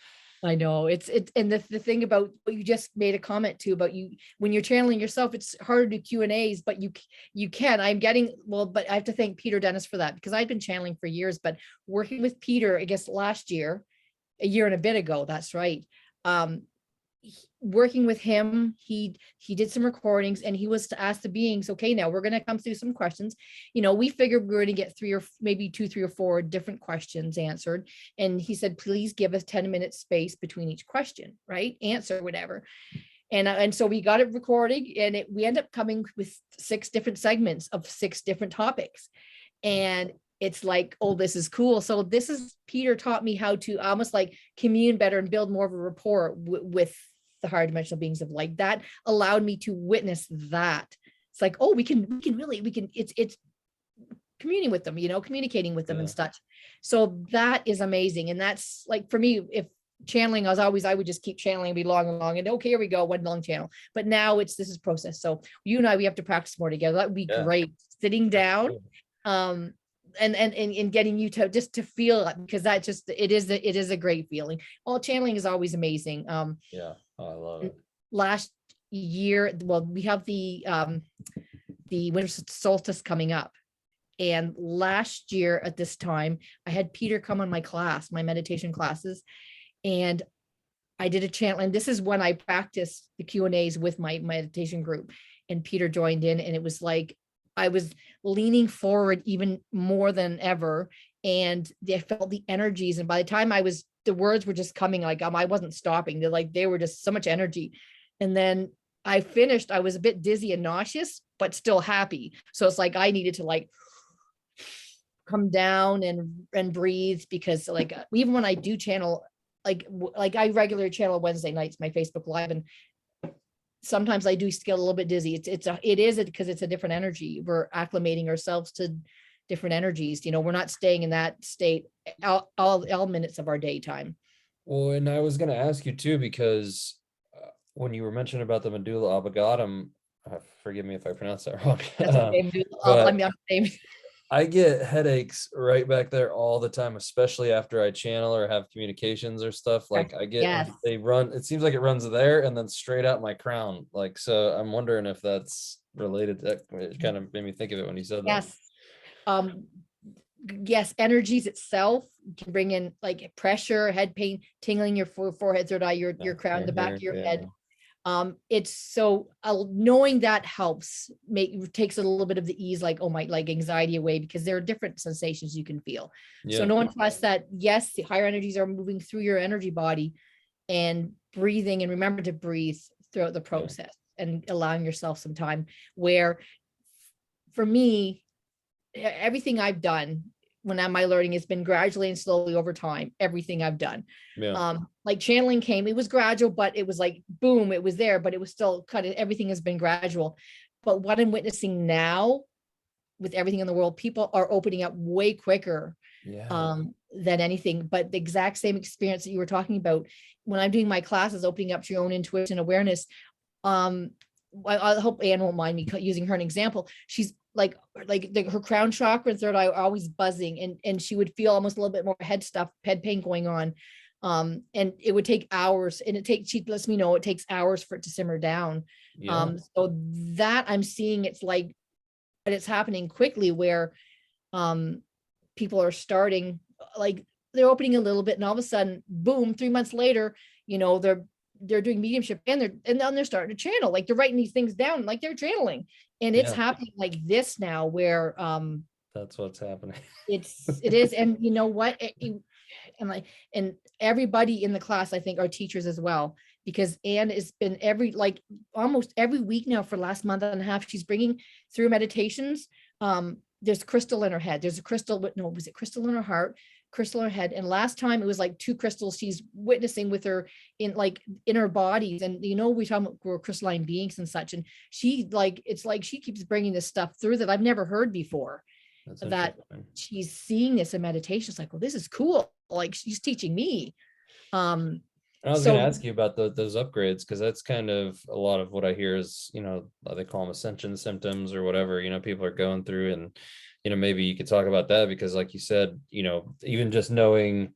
I know and the thing about what you just made a comment to about you, when you're channeling yourself, it's hard to do Q&As, but you can. I'm getting, well, but I have to thank Peter Dennis for that, because I've been channeling for years, but working with Peter, I guess last year, a year and a bit ago, that's right. Working with him, he did some recordings, and he was to ask the beings, okay, now we're going to come through some questions. We figured we were going to get 3 or maybe 2, 3 or 4 different questions answered, and he said, please give us 10 minutes space between each question, right? Answer whatever. And so we got it recording, and we end up coming with 6 different segments of 6 different topics. And it's like, oh, this is cool. So this is, Peter taught me how to almost like commune better and build more of a rapport with the higher dimensional beings of light. That allowed me to witness that. It's like, oh, we can it's communing with them, communicating with them and such. So that is amazing. And that's like, for me, if channeling, I would just keep channeling, be long and long, and okay, here we go, one long channel. But now this is process. So you and I, we have to practice more together. That would be great. Sitting down, and getting you to just to feel it, because that just, it is a great feeling. Well, channeling is always amazing. Yeah. Oh, I love it. Last year, well, we have the winter solstice coming up, and last year at this time, I had Peter come on my meditation classes, and I did a channel, and this is when I practiced the Q&As with my meditation group, and Peter joined in, and it was like I was leaning forward even more than ever, and I felt the energies, and by the time the words were just coming, like I wasn't stopping. They were just so much energy. And then I finished, I was a bit dizzy and nauseous, but still happy. So it's like I needed to like come down and breathe, because like even when I do channel, like I regularly channel Wednesday nights, my Facebook Live, and sometimes I do get a little bit dizzy. It is because it's a different energy. We're acclimating ourselves to different energies. We're not staying in that state all minutes of our daytime. Well, and I was going to ask you too, because when you were mentioning about the medulla oblongata, forgive me if I pronounce that wrong. That's okay. But I get headaches right back there all the time, especially after I channel or have communications or stuff. Like I get, yes. they run, it seems like it runs there and then straight out my crown. Like, so I'm wondering if that's related. It kind of made me think of it when you said that. Yes. Yes, energies itself can bring in like pressure, head pain, tingling your forehead, third eye, your crown, the back of your head. It's so knowing that helps takes a little bit of the ease, like, oh my, like anxiety away, because there are different sensations you can feel. So no one trusts that. Yes, the higher energies are moving through your energy body, and breathing, and remember to breathe throughout the process, and allowing yourself some time. Where for me, everything I've done when my learning has been gradually and slowly over time, everything I've done. Like channeling it was gradual, but it was like, boom, it was there, but it was still everything has been gradual. But what I'm witnessing now with everything in the world, people are opening up way quicker than anything. But the exact same experience that you were talking about, when I'm doing my classes, opening up to your own intuition awareness. I hope Anne won't mind me using her an example. She's like her crown chakra and third eye are always buzzing, and she would feel almost a little bit more head pain going on. And it would take hours, and she lets me know it takes hours for it to simmer down. So that I'm seeing, it's like, but it's happening quickly, where people are starting, like they're opening a little bit, and all of a sudden, boom, 3 months later, they're doing mediumship, and then they're starting to channel, like they're writing these things down, like they're channeling. And it's happening like this now, where that's what's happening. It is. And you know what? And everybody in the class, I think, are teachers as well, because Anne has been almost every week now for the last month and a half, she's bringing through meditations, there's crystal in her head. There's a crystal, but no, was it crystal in her heart, crystal in her head? And last time it was like 2 crystals she's witnessing with her in her bodies. And we talk about we're crystalline beings and such. And she it's like she keeps bringing this stuff through that I've never heard before. That's That interesting. she's seeing this in meditation. It's like, well, this is cool. Like she's teaching me. I was going to So ask you about those upgrades, because that's kind of a lot of what I hear is, they call them ascension symptoms or whatever, people are going through. And, maybe you could talk about that, because like you said, even just knowing,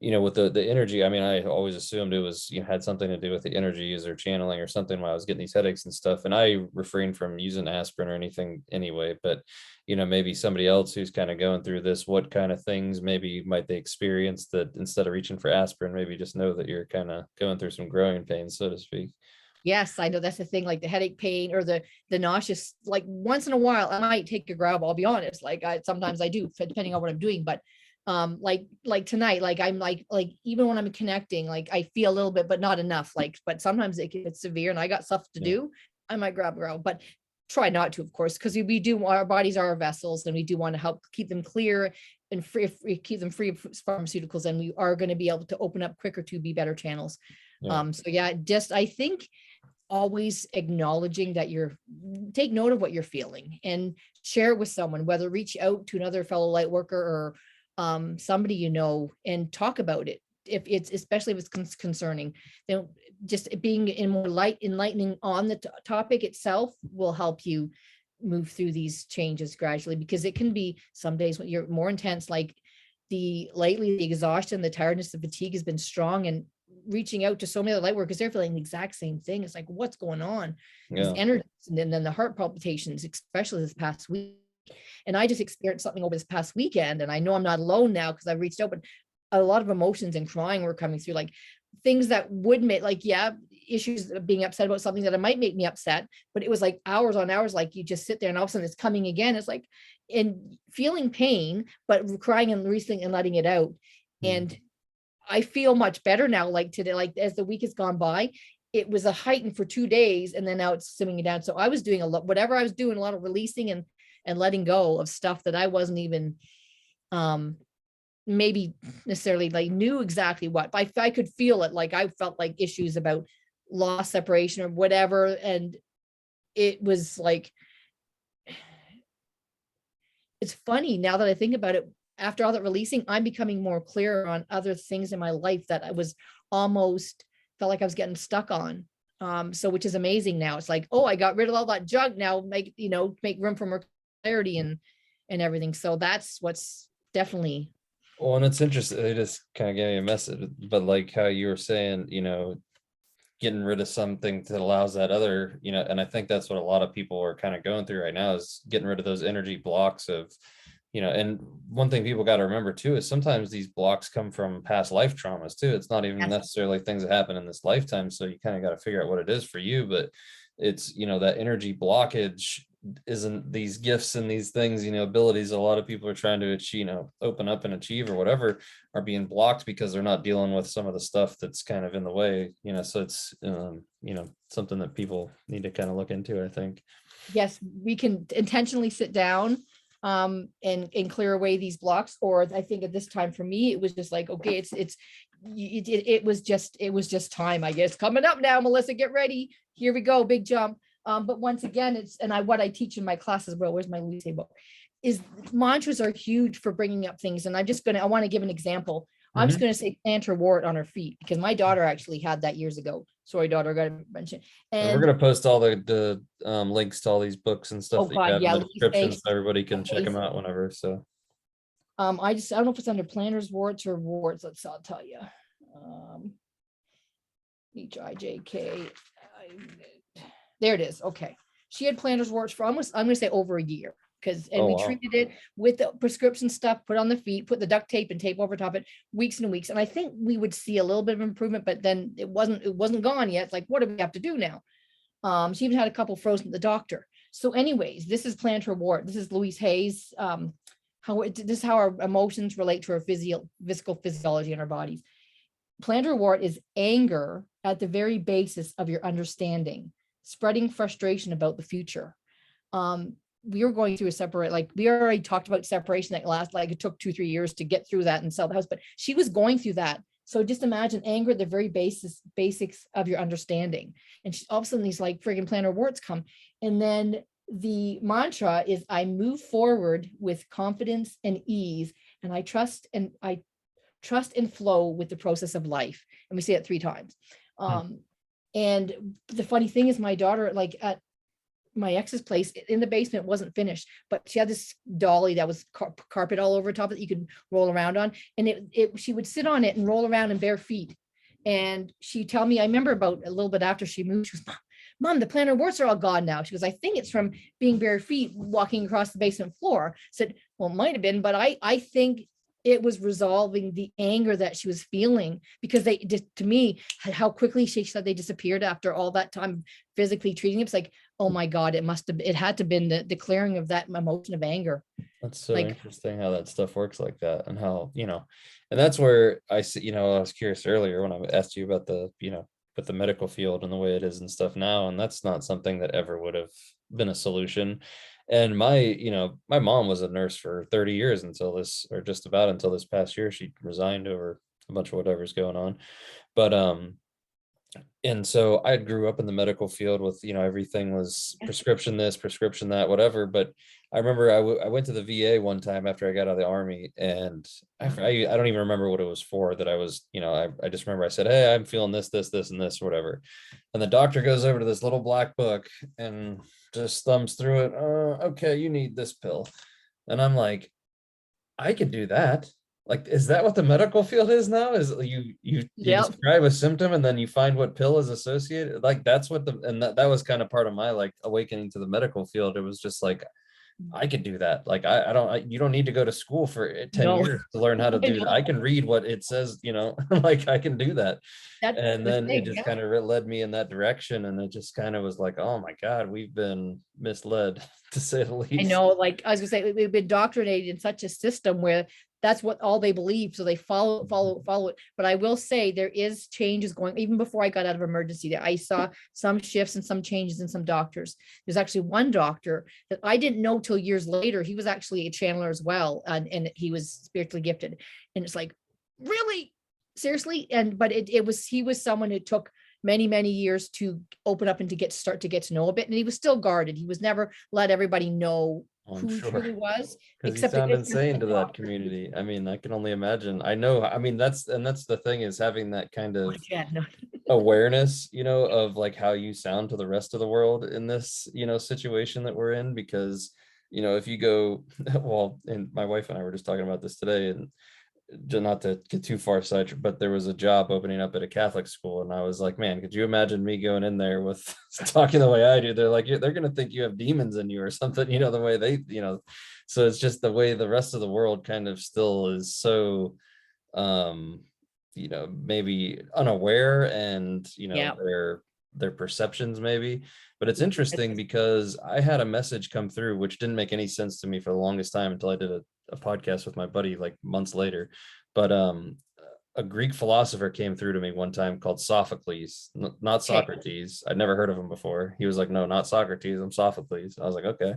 with the energy, I mean, I always assumed it was, had something to do with the energies or channeling or something when I was getting these headaches and stuff. And I refrain from using aspirin or anything anyway, but, maybe somebody else who's kind of going through this, what kind of things maybe might they experience that instead of reaching for aspirin, maybe just know that you're kind of going through some growing pains, so to speak. yes, I know that's the thing, like the headache pain or the nauseous, like once in a while I might take a grab, I'll be honest. Like sometimes I do, depending on what I'm doing. But like tonight, like I'm like even when I'm connecting, like I feel a little bit, but not enough. Like, but sometimes it gets severe and I got stuff to do. I might grab, but try not to, of course, because we do, our bodies are our vessels, and we do want to help keep them clear and free, keep them free of pharmaceuticals, and we are going to be able to open up quicker to be better channels. So yeah, just I think always acknowledging that take note of what you're feeling and share it with someone, whether reach out to another fellow light worker or somebody, and talk about it. If it's, especially if it's concerning, just being in more enlightening on the topic itself will help you move through these changes gradually, because it can be some days when you're more intense, like lately the exhaustion, the tiredness, the fatigue has been strong, and reaching out to so many other light workers, they're feeling the exact same thing. It's like, what's going on? These energies, and then the heart palpitations, especially this past week. And I just experienced something over this past weekend, and I know I'm not alone now because I've reached out, but a lot of emotions and crying were coming through, like things that would make, like, issues of being upset about something that it might make me upset, but it was like hours on hours, like you just sit there and all of a sudden it's coming again. It's like, and feeling pain, but crying and releasing and letting it out. And I feel much better now, like today, like as the week has gone by, it was a heightened for 2 days, and then now it's simming down. So I was doing a lot, whatever I was doing, a lot of releasing and letting go of stuff that I wasn't even maybe necessarily like knew exactly what, but I could feel it. Like I felt like issues about loss, separation, or whatever. And it was like, it's funny now that I think about it, after all that releasing, I'm becoming more clear on other things in my life that I was almost felt like I was getting stuck on. So which is amazing now. It's like, oh, I got rid of all that junk now, make room for more clarity and everything. So that's what's definitely. Well, and it's interesting. They just kind of gave me a message, but like how you were saying, getting rid of something that allows that other, and I think that's what a lot of people are kind of going through right now, is getting rid of those energy blocks of, and one thing people got to remember too is sometimes these blocks come from past life traumas too. It's not even necessarily things that happen in this lifetime. So you kind of got to figure out what it is for you, but it's, that energy blockage isn't these gifts and these things, abilities a lot of people are trying to achieve, open up and achieve or whatever, are being blocked because they're not dealing with some of the stuff that's kind of in the way, so it's something that people need to kind of look into, I think. Yes, we can intentionally sit down and clear away these blocks. Or I think at this time for me, it was just like, okay, it was just time, I guess. Coming up now, Melissa, get ready. Here we go, big jump. But once again, what I teach in my classes, well, where's my Louise Hay book, is mantras are huge for bringing up things. And I want to give an example. I'm just going to say plantar wart on her feet, because my daughter actually had that years ago. Sorry, daughter, got to mention. And we're going to post all the links to all these books and stuff that you have in the description, so everybody can check them out whenever. So I don't know if it's under plantars, warts, or warts. I'll tell you. HIJK. There it is. Okay. She had plantars warts for almost, I'm going to say over a year, we treated it with the prescription stuff, put on the feet, put the duct tape and tape over top it, weeks and weeks. And I think we would see a little bit of improvement, but then it wasn't gone yet. It's like, what do we have to do now? She even had a couple frozen at the doctor. So anyways, this is plantar wart. This is Louise Hay's, this is how our emotions relate to our physical physiology in our bodies. Plantar wart is anger at the very basis of your understanding, spreading frustration about the future. we were going through a separate, like we already talked about separation that last, like it took 2-3 years to get through that and sell the house, but she was going through that. So just imagine anger, the very basics of your understanding. And she, all of a sudden these like friggin' plantar warts come. And then the mantra is, I move forward with confidence and ease, and I trust and flow with the process of life. And we say it 3 times. And the funny thing is, my daughter, like at my ex's place in the basement, wasn't finished, but she had this dolly that was carpet all over top that you could roll around on. And she would sit on it and roll around in bare feet. And she'd tell me, I remember about a little bit after she moved, she was, Mom, the plantar warts are all gone now. She goes, I think it's from being bare feet walking across the basement floor. I said, well, it might've been, but I think it was resolving the anger that she was feeling, because they just, to me, how quickly she said they disappeared after all that time physically treating it. It's like, oh my God, it had to been the clearing of that emotion of anger. That's so Like, interesting how that stuff works like that, and how, and that's where I see, I was curious earlier when I asked you about the, with the medical field and the way it is and stuff now, and that's not something that ever would have been a solution. And my mom was a nurse for 30 years until this, or just about until this past year. She resigned over a bunch of whatever's going on. But and so I grew up in the medical field with, everything was prescription this, prescription that, whatever. But I remember I went to the VA one time after I got out of the army, and I don't even remember what it was for, that I was, I just remember I said, hey, I'm feeling this, and this, or whatever. And the doctor goes over to this little black book and just thumbs through it. Okay, you need this pill. And I'm like, I could do that. Like, is that what the medical field is now? Is you describe a symptom and then you find what pill is associated? Like, that's what that was kind of part of my like awakening to the medical field. It was just like, I could do that. Like, you don't need to go to school for 10 years to learn how to do that. I can read what it says, like I can do that. And then it just kind of led me in that direction. And it just kind of was like, oh my God, we've been misled, to say the least. I know, like I was gonna say, we've been indoctrinated in such a system where that's what all they believe. So they follow it. But I will say there is changes going, even before I got out of emergency, that I saw some shifts and some changes in some doctors. There's actually one doctor that I didn't know till years later. He was actually a channeler as well. And he was spiritually gifted. And it's like, really? Seriously? But he was someone who took many years to open up and start to get to know a bit. And he was still guarded. He was never let everybody know who he truly was. Because you sound insane to that community. I mean, I can only imagine. I know. I mean, that's the thing, is having that kind of awareness, of like how you sound to the rest of the world in this, situation that we're in. Because, if you go, well, and my wife and I were just talking about this today, and not to get too far sidetracked, but there was a job opening up at a Catholic school, and I was like, man, could you imagine me going in there with talking the way I do? They're like, they're gonna think you have demons in you or something, the way they, so it's just the way the rest of the world kind of still is so maybe unaware, and their perceptions maybe. But it's interesting because I had a message come through which didn't make any sense to me for the longest time until I did a podcast with my buddy like months later. But a Greek philosopher came through to me one time called Sophocles, not Socrates. I'd never heard of him before. He was like, no, not Socrates, I'm Sophocles. I was like, okay.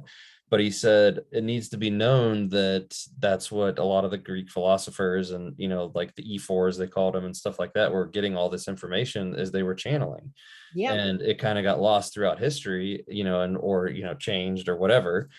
But he said it needs to be known that that's what a lot of the Greek philosophers and, like the E4s, they called them, and stuff like that, were getting all this information as they were channeling. Yeah. And it kind of got lost throughout history, or changed or whatever.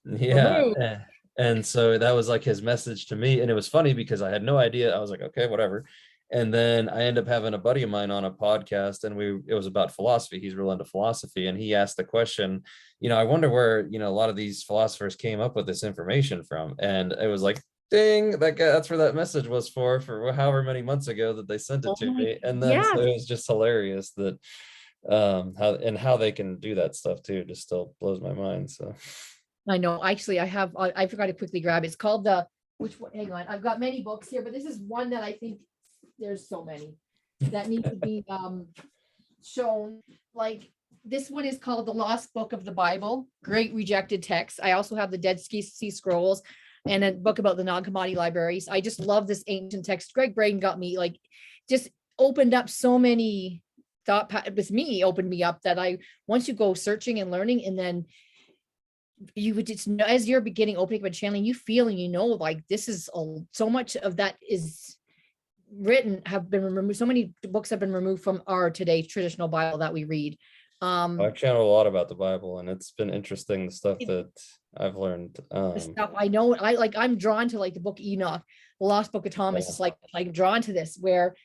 Yeah. And so that was like his message to me. And it was funny because I had no idea. I was like, okay, whatever. And then I ended up having a buddy of mine on a podcast, and it was about philosophy. He's real into philosophy. And he asked the question, I wonder where, a lot of these philosophers came up with this information from. And it was like, ding, that's where that message was for however many months ago that they sent it to me. And then so it was just hilarious that how they can do that stuff too, just still blows my mind. So I know, actually I forgot to quickly grab it. It's called which one? Hang on, I've got many books here, but this is one that I think there's so many that need to be shown. Like, this one is called The Lost Book of the Bible, Great Rejected Text. I also have the Dead Sea Scrolls and a book about the non-commodity libraries. I just love this ancient text. Greg Braden got me, like, just opened up so many opened me up that once you go searching and learning, and then you would just know, as you're beginning opening up and channeling, you feel and you know, like this is so much of that is written, have been removed. So many books have been removed from our today's traditional Bible that we read. I channel a lot about the Bible, and it's been interesting, the stuff that I've learned. The stuff I know, I'm drawn to like the book Enoch, the Lost Book of Thomas. Yeah. It's like I'm drawn to this where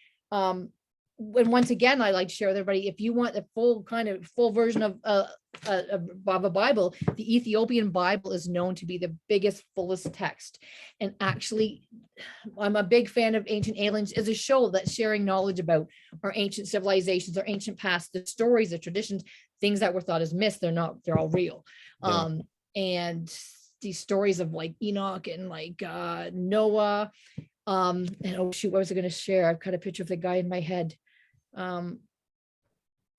when once again I like to share with everybody, if you want the full version of a Bible, the Ethiopian Bible is known to be the biggest, fullest text. And actually, I'm a big fan of Ancient Aliens as a show that's sharing knowledge about our ancient civilizations, our ancient past, the stories, the traditions, things that were thought as myths. They're not, they're all real. Yeah. And these stories of like Enoch and like Noah. And oh shoot, what was I going to share? I've got a picture of the guy in my head. Oh,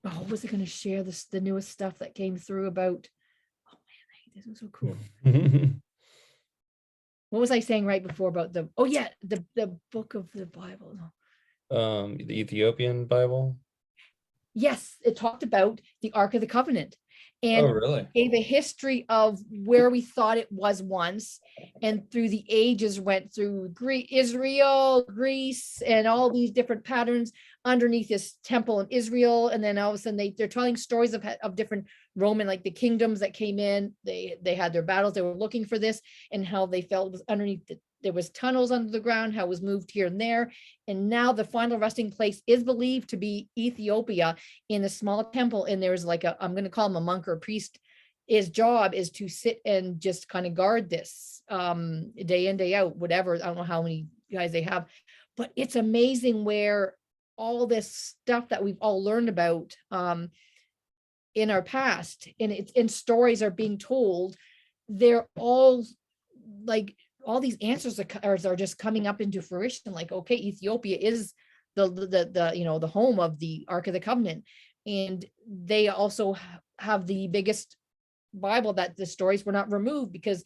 what was I going to share? The newest stuff that came through about. Oh man, this was so cool. What was I saying right before about the? Oh yeah, the book of the Bible. The Ethiopian Bible. Yes, it talked about the Ark of the Covenant. Oh, And really? gave a history of where we thought it was once, and through the ages went through Israel, Greece, and all these different patterns underneath this temple in Israel. And then all of a sudden they're telling stories of different Roman, like the kingdoms that came in. They had their battles. They were looking for this, and how they felt it was underneath. There was tunnels under the ground, how it was moved here and there. And now the final resting place is believed to be Ethiopia, in a small temple. And there's like I'm going to call him a monk or a priest. His job is to sit and just kind of guard this day in, day out, whatever. I don't know how many guys they have, but it's amazing where all this stuff that we've all learned about in our past, and it's in stories are being told. They're all like, all these answers are just coming up into fruition. Like, okay, Ethiopia is the home of the Ark of the Covenant, and they also have the biggest Bible that the stories were not removed because,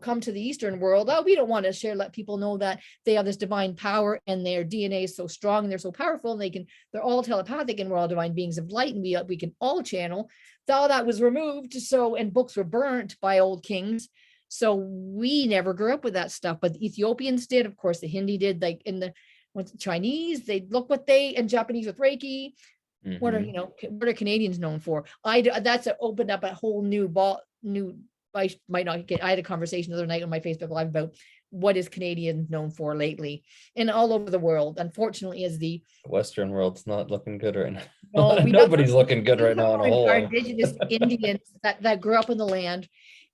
come to the Eastern world. Oh, we don't want to let people know that they have this divine power and their DNA is so strong and they're so powerful and they're all telepathic and we're all divine beings of light and we can all channel. All that was removed. So, and books were burnt by old kings. So we never grew up with that stuff, but the Ethiopians did. Of course, the Hindi did. Like in the Chinese, they look what and Japanese with Reiki. What are Canadians known for? That's opened up a whole new. I might not get. I had a conversation the other night on my Facebook Live about what is Canadian known for lately, and all over the world. Unfortunately, is the Western world's not looking good right now. no, Nobody's looking good right now on a whole our lot. Indigenous Indians that grew up in the land,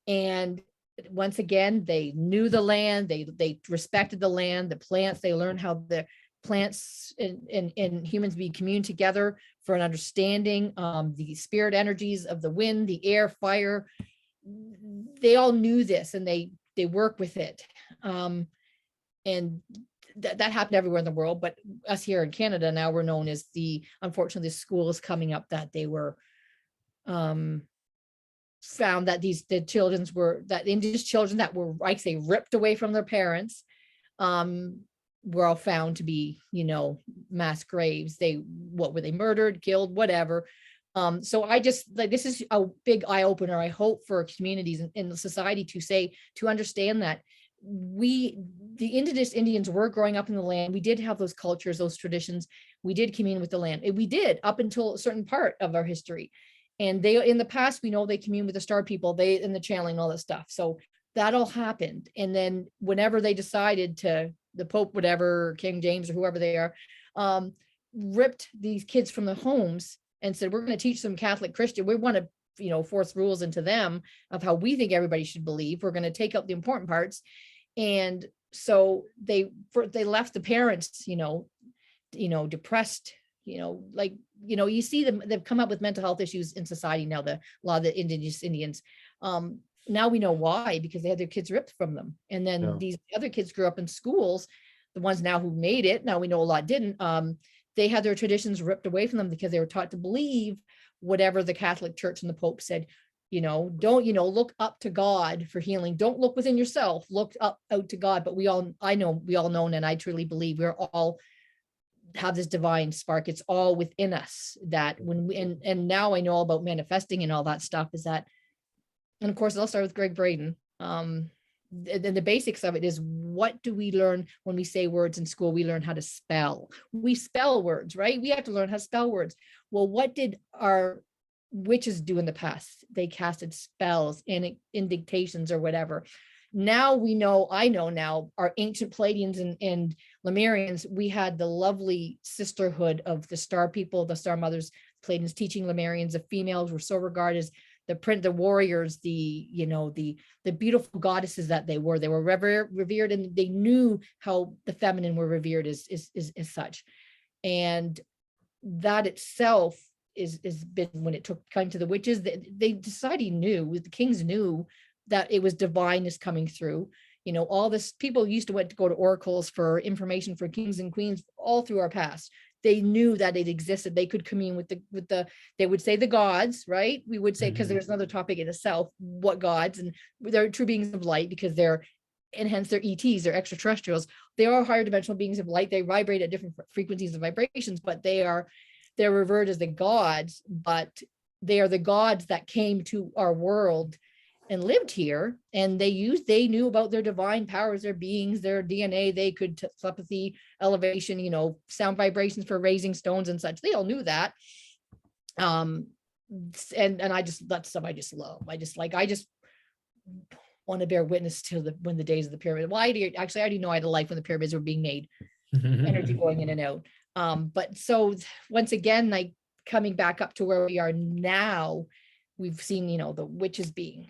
and once again, they knew the land, they respected the land, the plants, they learned how the plants and humans be commune together for an understanding, the spirit energies of the wind, the air, fire. They all knew this and they work with it. And that happened everywhere in the world, but us here in Canada now we're known as unfortunately, the school is coming up that they were found that the Indigenous children that were, I say, ripped away from their parents, were all found to be, mass graves. What were they, murdered, killed, whatever. So I just like, this is a big eye opener. I hope for communities in the society to understand that the Indigenous Indians were growing up in the land. We did have those cultures, those traditions. We did commune with the land. We did up until a certain part of our history. And they, in the past, we know they commune with the star people, they in the channeling, all that stuff. So that all happened. And then whenever they decided the Pope, whatever, King James or whoever they are, ripped these kids from the homes and said, we're going to teach them Catholic Christian. We want to, force rules into them of how we think everybody should believe. We're going to take out the important parts. And so they left the parents, depressed, you see them, they've come up with mental health issues in society now, a lot of the Indigenous Indians. Now we know why, because they had their kids ripped from them. And then these other kids grew up in schools, the ones now who made it, now we know a lot didn't, they had their traditions ripped away from them because they were taught to believe whatever the Catholic Church and the Pope said. Don't, look up to God for healing. Don't look within yourself, look out to God. But we all know, and I truly believe we're all have this divine spark. It's all within us that when we, and now I know all about manifesting and all that stuff, is that and of course, I'll start with Greg Braden. Then the basics of it is, what do we learn when we say words in school? We learn how to spell. We spell words, right? We have to learn how to spell words. Well, what did our witches do in the past? They casted spells and indictations or whatever. Now we know, I know now, our ancient Pleiadians and Lemurians, we had the lovely sisterhood of the star people, the star mothers, Pleiadians teaching Lemurians. The females were so regarded as the warriors, the beautiful goddesses that they were. They were revered, and they knew how the feminine were revered as such. And that itself is been, when it came to the witches, they society knew, the kings knew that it was divineness coming through. All this, people used to go to oracles for information for kings and queens all through our past. They knew that it existed. They could commune with the they would say the gods, right? We would say, because there's another topic in itself, what gods, and they're true beings of light, because and hence they're ETs, they're extraterrestrials. They are higher dimensional beings of light. They vibrate at different frequencies and vibrations, but they're revered as the gods, but they are the gods that came to our world and lived here, and they knew about their divine powers, their beings, their DNA. They could telepathy, elevation, sound vibrations for raising stones and such. They all knew that. And that's stuff I just love. I just want to bear witness to when the days of the pyramid. Well, I already know I had a life when the pyramids were being made, energy going in and out. But so once again, like coming back up to where we are now, we've seen, the witches being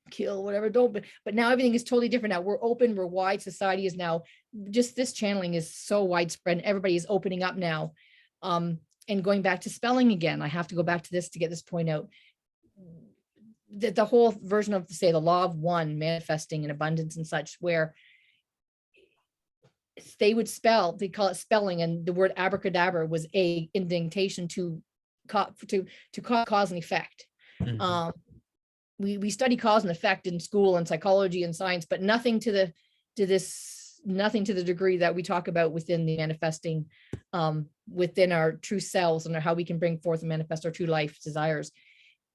kill, whatever, but now everything is totally different. Now we're open, we're wide. Society is now, just this channeling is so widespread. Everybody is opening up now. And going back to spelling again, I have to go back to this to get this point out. The whole version of, say, the law of one, manifesting in abundance and such, where they would spell, they call it spelling, and the word abracadabra was a indentation to cause and effect. We study cause and effect in school and psychology and science, but nothing to the degree that we talk about within the manifesting, within our true selves, and how we can bring forth and manifest our true life desires.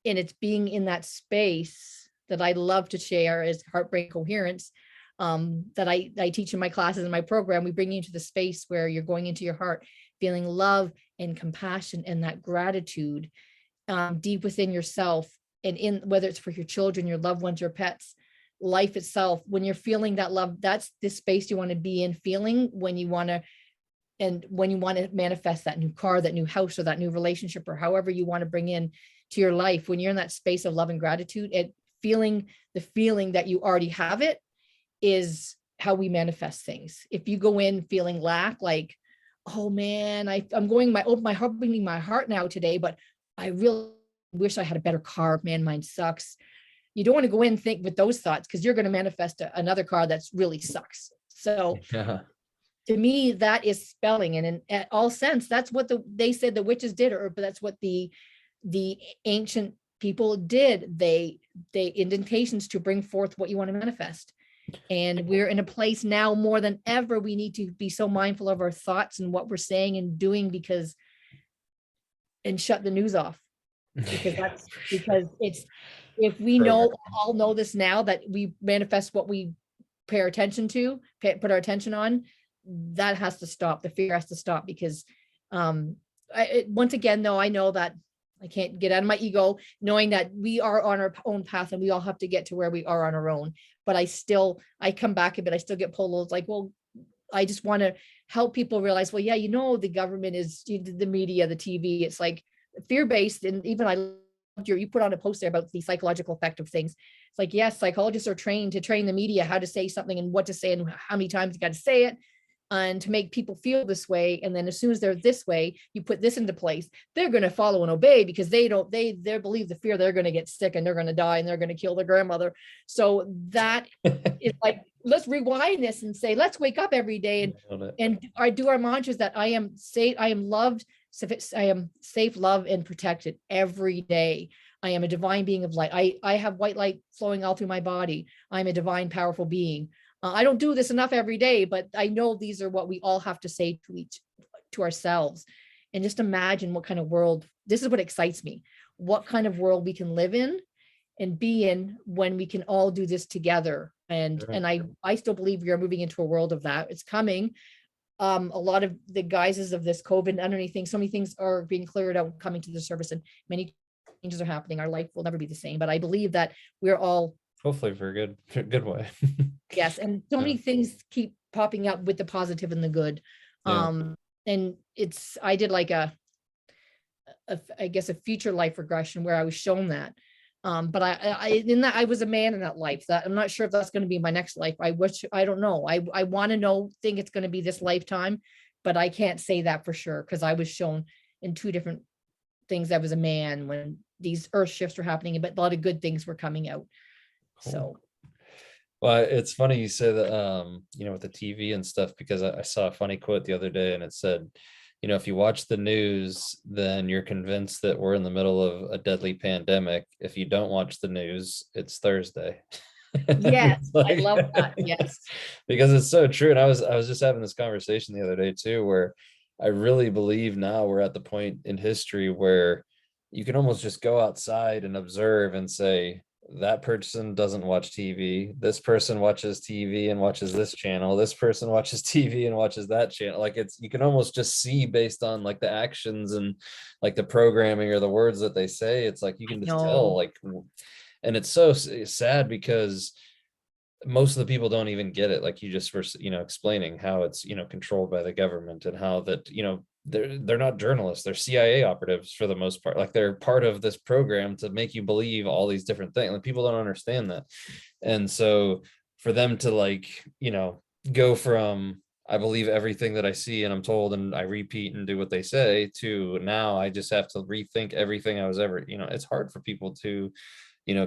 And it's being in that space that I love to share is heartbreak coherence, that I teach in my classes, in my program. We bring you into the space where you're going into your heart, feeling love and compassion and that gratitude deep within yourself, and in, whether it's for your children, your loved ones, your pets, life itself. When you're feeling that love, that's the space you want to be in, feeling when you want to manifest that new car, that new house, or that new relationship, or however you want to bring in to your life. When you're in that space of love and gratitude, the feeling that you already have it is how we manifest things. If you go in feeling lack, like, oh man, I'm going opening my heart now today, but I really wish I had a better car, man, mine sucks. You don't want to go in and think with those thoughts, because you're going to manifest another car that's really sucks. So to me, that is spelling. And in all sense, that's what they said the witches did, but that's what the ancient people did. They indentations to bring forth what you want to manifest. And we're in a place now more than ever, we need to be so mindful of our thoughts and what we're saying and doing, and shut the news off. Because it's, if we all know this now, that we manifest what we pay our attention to, put our attention on, that has to stop. The fear has to stop, because once again, though, I know that I can't get out of my ego, knowing that we are on our own path and we all have to get to where we are on our own. But I come back a bit, I still get pulled. It's like, well, I just want to help people realize, well, yeah, the government is the media, the TV, it's like fear-based. And even I loved you put on a post there about the psychological effect of things. It's like, yes, psychologists are trained to train the media how to say something and what to say and how many times you got to say it, and to make people feel this way. And then as soon as they're this way, you put this into place, they're going to follow and obey, because they believe the fear they're going to get sick and they're going to die and they're going to kill their grandmother. So that is like, let's rewind this and say, let's wake up every day and I do our mantras that I am safe, I am loved, I am safe, loved, and protected every day. I am a divine being of light. I have white light flowing all through my body. I'm a divine, powerful being. I don't do this enough every day, but I know these are what we all have to say to ourselves. And just imagine what kind of world, this is what excites me, what kind of world we can live in. and be in when we can all do this together. And I still believe we are moving into a world of that. It's coming. A lot of the guises of this COVID and underneath things, so many things are being cleared out, coming to the surface, and many changes are happening. Our life will never be the same, but I believe that we're all, hopefully for a good way. yes, and so many things keep popping up with the positive and the good. And I did like I guess a future life regression where I was shown that. But I was a man in that life. That I'm not sure if that's going to be my next life. I don't know. I want to think it's going to be this lifetime, but I can't say that for sure because I was shown in two different things. I was a man when these earth shifts were happening, but a lot of good things were coming out. Cool. So. Well, it's funny you say that, with the TV and stuff, because I saw a funny quote the other day and it said, if you watch the news, then you're convinced that we're in the middle of a deadly pandemic. If you don't watch the news, it's Thursday. Yes, I love that. Yes. Because it's so true. And I was just having this conversation the other day too, where I really believe now we're at the point in history where you can almost just go outside and observe and say, that person doesn't watch TV. This person watches TV and watches this channel. This person watches TV and watches that channel. Like you can almost just see based on like the actions and like the programming or the words that they say. It's like you can just tell, like, and it's so sad because most of the people don't even get it. Like you just were, explaining how it's, controlled by the government and how that, they're not journalists, they're CIA operatives for the most part. Like they're part of this program to make you believe all these different things. Like people don't understand that. And so for them to go from, I believe everything that I see and I'm told and I repeat and do what they say, to now I just have to rethink everything I was ever, it's hard for people to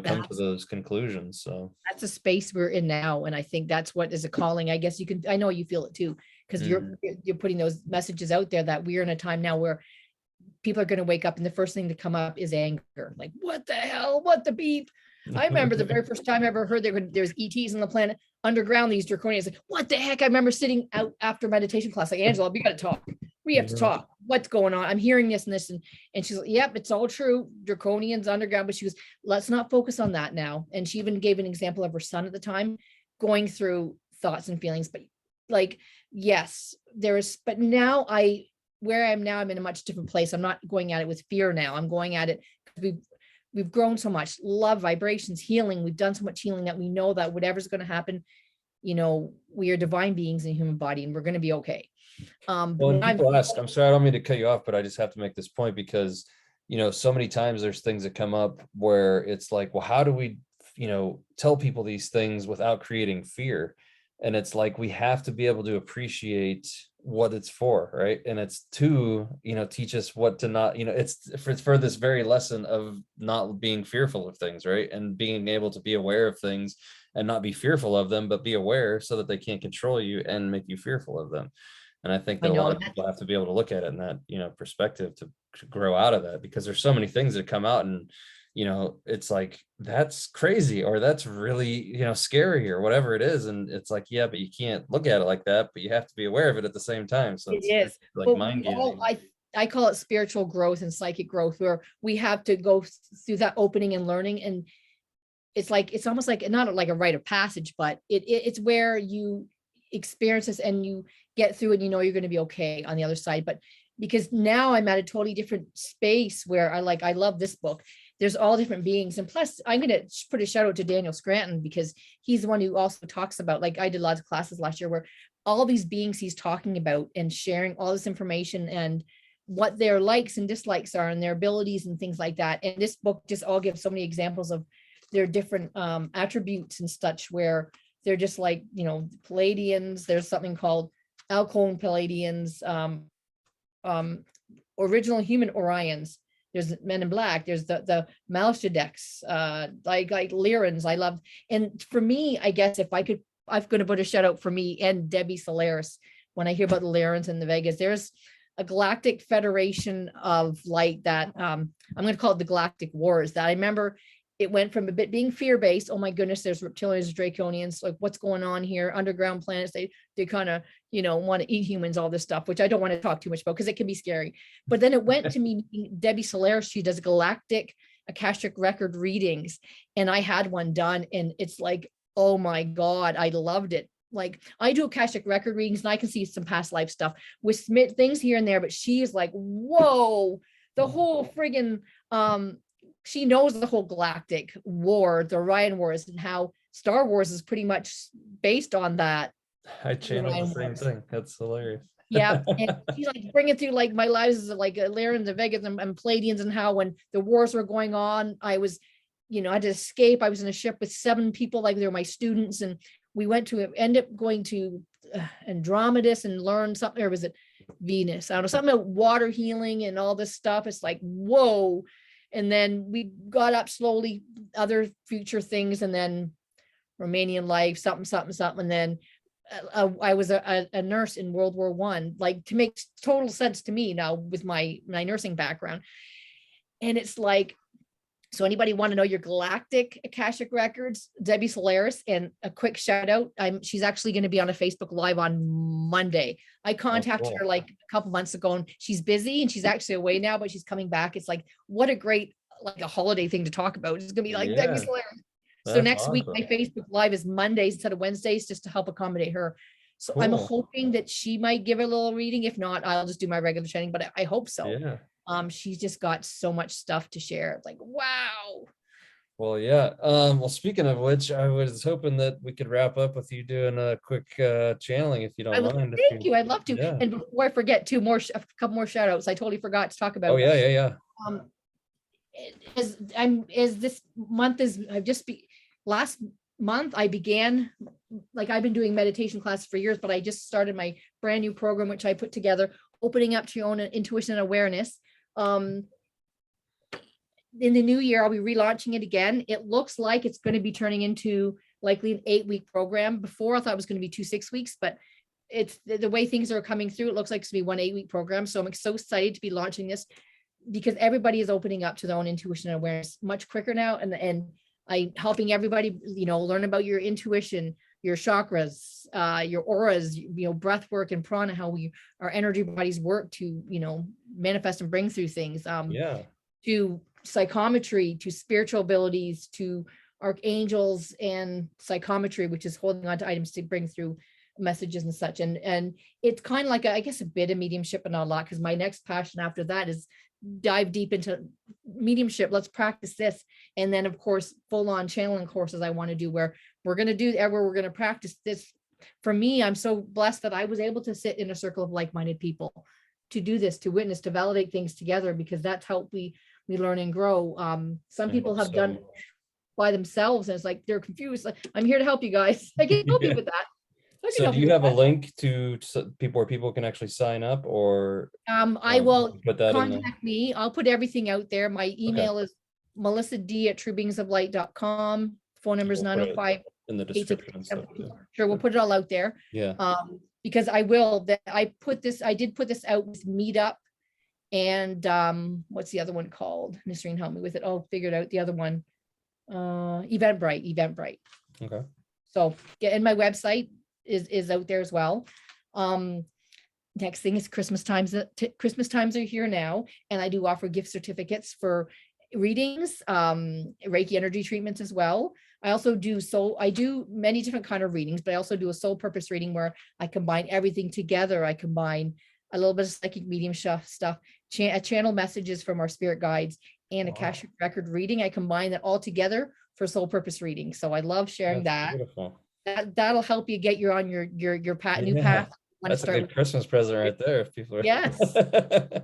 come to those conclusions. So that's a space we're in now. And I think that's what is a calling. I guess I know you feel it too, because you're putting those messages out there that we're in a time now where people are going to wake up and the first thing to come up is anger. Like, what the hell? What the beep? I remember the very first time I ever heard there's ETs on the planet underground, these draconians. Like, what the heck? I remember sitting out after meditation class, like, Angela, we got to talk. We have to talk. What's going on? I'm hearing this and this. And she's like, yep, it's all true. Draconians underground. But she goes, let's not focus on that now. And she even gave an example of her son at the time going through thoughts and feelings. But like, yes, but now where I am now, I'm in a much different place. I'm not going at it with fear now. I'm going at it because we've grown so much. Love, vibrations, healing. We've done so much healing that we know that whatever's going to happen, we are divine beings in a human body and we're going to be okay. Well, people ask, I'm sorry, I don't mean to cut you off, but I just have to make this point because, so many times there's things that come up where it's like, well, how do we, tell people these things without creating fear? And it's like, we have to be able to appreciate what it's for, right? And it's to, teach us what to not, it's for this very lesson of not being fearful of things, right? And being able to be aware of things and not be fearful of them, but be aware so that they can't control you and make you fearful of them. And I think that a lot of people have to be able to look at it in that, perspective to grow out of that, because there's so many things that come out and, it's like, that's crazy, or that's really, scary, or whatever it is. And it's like, yeah, but you can't look at it like that, but you have to be aware of it at the same time. So it's like mind games. I call it spiritual growth and psychic growth, where we have to go through that opening and learning. And it's almost like, not like a rite of passage, but it's where you experience this and you get through it, you're going to be okay on the other side. But because now I'm at a totally different space where I love this book. There's all different beings. And plus I'm going to put a shout out to Daniel Scranton, because he's the one who also talks about, like I did lots of classes last year where all these beings he's talking about and sharing all this information and what their likes and dislikes are and their abilities and things like that. And this book just all gives so many examples of their different attributes and such, where they're just like, Palladians. There's something called Alcone Palladians, original human Orions. There's Men in Black. There's the Melchisedeks, like Lyrans. I love. And for me, I guess if I'm going to put a shout out for me and Debbie Solaris, when I hear about the Lyrans and the Vegas, there's a galactic federation of light that I'm going to call it the Galactic Wars. That I remember it went from a bit being fear-based. Oh my goodness, there's reptilians, draconians, like what's going on here? Underground planets, they kind of, want to eat humans, all this stuff, which I don't want to talk too much about because it can be scary. But then it went to me meeting Debbie Solaris. She does galactic Akashic record readings, and I had one done, and it's like, oh my God, I loved it. Like, I do Akashic record readings and I can see some past life stuff with things here and there, but she is like, whoa, the whole friggin' she knows the whole galactic war, the Orion Wars, and how Star Wars is pretty much based on that. I channeled the same thing. That's hilarious. Yeah, and she's like bringing through like my lives as like Lyrans and Vegas and Palladians, and how when the wars were going on, I was, I had to escape. I was in a ship with 7 people, like they were my students, and we end up going to Andromedus and learn something, or was it Venus? I don't know, something about water healing and all this stuff. It's like, whoa. And then we got up slowly, other future things, and then Romanian life, something, and then I was a nurse in World War I, like, to make total sense to me now with my nursing background. And it's like, so anybody want to know your galactic Akashic records, Debbie Solaris, and a quick shout out. She's actually going to be on a Facebook Live on Monday. I contacted her like a couple months ago, and she's busy and she's actually away now, but she's coming back. It's like, what a great, like a holiday thing to talk about. It's going to be like Debbie Solaris. So next week, my Facebook Live is Mondays instead of Wednesdays, just to help accommodate her. So I'm hoping that she might give a little reading. If not, I'll just do my regular training, but I hope so. Yeah. She's just got so much stuff to share. Like, wow. Well, yeah. Well, speaking of which, I was hoping that we could wrap up with you doing a quick channeling, if you don't mind. Thank you. I'd love to. Yeah. And before I forget, a couple more shout outs. I totally forgot to talk about. Oh, yeah. Last month I began, like, I've been doing meditation classes for years, but I just started my brand new program, which I put together, opening up to your own intuition and awareness. In the new year, I'll be relaunching it again. It looks like it's going to be turning into likely an 8-week program. Before, I thought it was going to be 2 6-weeks, but it's the way things are coming through. It looks like it's going to be one 8-week program. So I'm so excited to be launching this, because everybody is opening up to their own intuition and awareness much quicker now. And I helping everybody, learn about your intuition, your chakras, your auras, breath work and prana, how our energy bodies work to, manifest and bring through things, to psychometry, to spiritual abilities, to archangels and psychometry, which is holding on to items to bring through messages and such. And it's kind of like, I guess, a bit of mediumship, but not a lot, because my next passion after that is dive deep into mediumship. Let's practice this. And then, of course, full on channeling courses I want to do, where we're going to practice this. For me, I'm so blessed that I was able to sit in a circle of like-minded people to do this, to witness, to validate things together, because that's how we learn and grow. Some people have done by themselves, and it's like they're confused. Like, I'm here to help you guys. I can help you with that. So do you have a link to people where people can actually sign up, or I will put that contact me. I'll put everything out there. My email is melissad@truebeings.light.com. Phone number is 905 in the description and stuff. Sure, we'll put it all out there. Yeah. Because I did put this out with Meetup, and what's the other one called? Nisreen, help me with it. Oh, figured out the other one. Eventbrite. Okay. So and my website is out there as well. Next thing is Christmas times. Christmas times are here now, and I do offer gift certificates for readings, Reiki energy treatments as well. I also do I do many different kind of readings, but I also do a soul purpose reading where I combine everything together. I combine a little bit of psychic medium stuff, channel messages from our spirit guides, and Akashic record reading. I combine that all together for soul purpose reading. So I love sharing that. Beautiful. That'll help you get on your new path. That's a good Christmas present right there. If people are